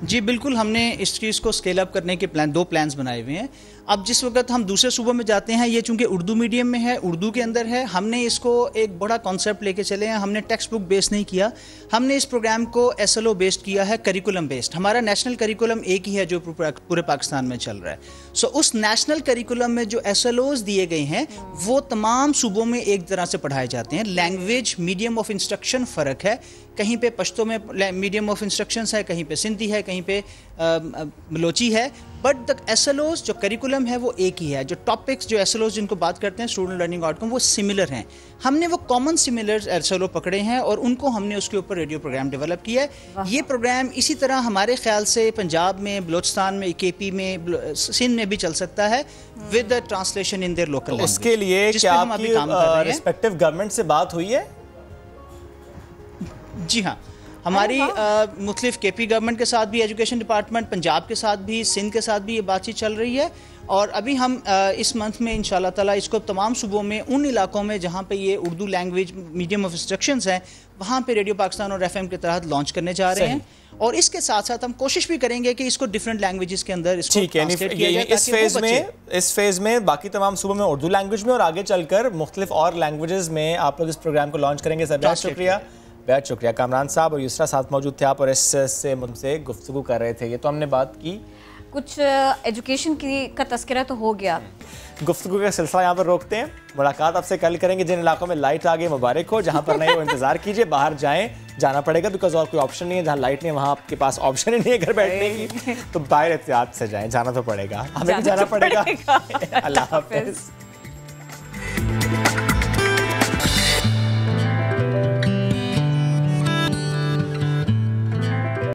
जी बिल्कुल, हमने इस चीज़ को स्केल अप करने के 2 प्लान्स बनाए हुए हैं। अब जिस वक्त हम दूसरे सूबों में जाते हैं, ये चूंकि उर्दू मीडियम में है, उर्दू के अंदर है, हमने इसको एक बड़ा कॉन्सेप्ट लेके चले हैं। हमने टेक्स्ट बुक बेस्ड नहीं किया, हमने इस प्रोग्राम को SLO बेस्ड किया है, करिकुलम बेस्ड। हमारा नेशनल करिकुलम एक ही है जो पूरे पाकिस्तान में चल रहा है। सो उस नेशनल करिकुलम में जो SLOs दिए गए हैं वो तमाम सूबों में एक तरह से पढ़ाए जाते हैं। लैंग्वेज, मीडियम ऑफ इंस्ट्रक्शन फ़र्क है, कहीं पे पश्तो में मीडियम ऑफ इंस्ट्रक्शंस है, कहीं पे सिंधी है, कहीं पे बलोची है, बट द SLOs जो करिकुलम है वो एक ही है। जो टॉपिक्स, जो SLOs जिनको बात करते हैं स्टूडेंट लर्निंग आउटकम, वो सिमिलर हैं। हमने वो कॉमन सिमिलर SLO पकड़े हैं और उनको हमने उसके ऊपर रेडियो प्रोग्राम डेवलप किया है। ये प्रोग्राम इसी तरह हमारे ख्याल से पंजाब में, बलोचिस्तान में, KP में, सिंध में भी चल सकता है with the translation in their local language. उसके लिए क्या आपकी रिस्पेक्टिव गवर्नमेंट से बात हुई है? जी हाँ, हमारी मुख्तलिफ KP गवर्नमेंट के साथ भी, एजुकेशन डिपार्टमेंट पंजाब के साथ भी, सिंध के साथ भी ये बातचीत चल रही है। और अभी हम इस मंथ में इंशाल्लाह ताला इसको तमाम सूबों में, उन इलाकों में जहाँ पे ये Urdu language medium of instructions हैं, वहाँ पे रेडियो पाकिस्तान और FM के तहत लॉन्च करने जा रहे हैं। और इसके साथ साथ हम कोशिश भी करेंगे कि इसको डिफरेंट लैंग्वेजेस के अंदर इसको ट्रांसलेट किया जाए। इस फेज में बाकी तमाम सूबों में उर्दू लैंग्वेज में, और आगे चलकर मुख्तलिफ और लैंग्वेजेस में आप लोग इस प्रोग्राम को लॉन्च करेंगे। सर बहुत शुक्रिया, बेहद शुक्रिया। कामरान साहब और यूसरा साथ मौजूद थे आप, और इससे मुझसे गुफ्तगू कर रहे थे। ये तो हमने बात की, कुछ एजुकेशन का तस्करा तो हो गया। गुफ्तगू का सिलसिला यहाँ पर रोकते हैं। मुलाकात आपसे कल करेंगे। जिन इलाकों में लाइट आ गई मुबारक हो, जहाँ पर नहीं वो इंतजार कीजिए, बाहर जाएं, जाना पड़ेगा बिकॉज और कोई ऑप्शन नहीं है। जहाँ लाइट नहीं है वहाँ आपके पास ऑप्शन ही नहीं है घर बैठने की, तो बाहर एहतियात से जाएं, जाना तो पड़ेगा, हमें भी जाना पड़ेगा। अल्लाह हाफिज़।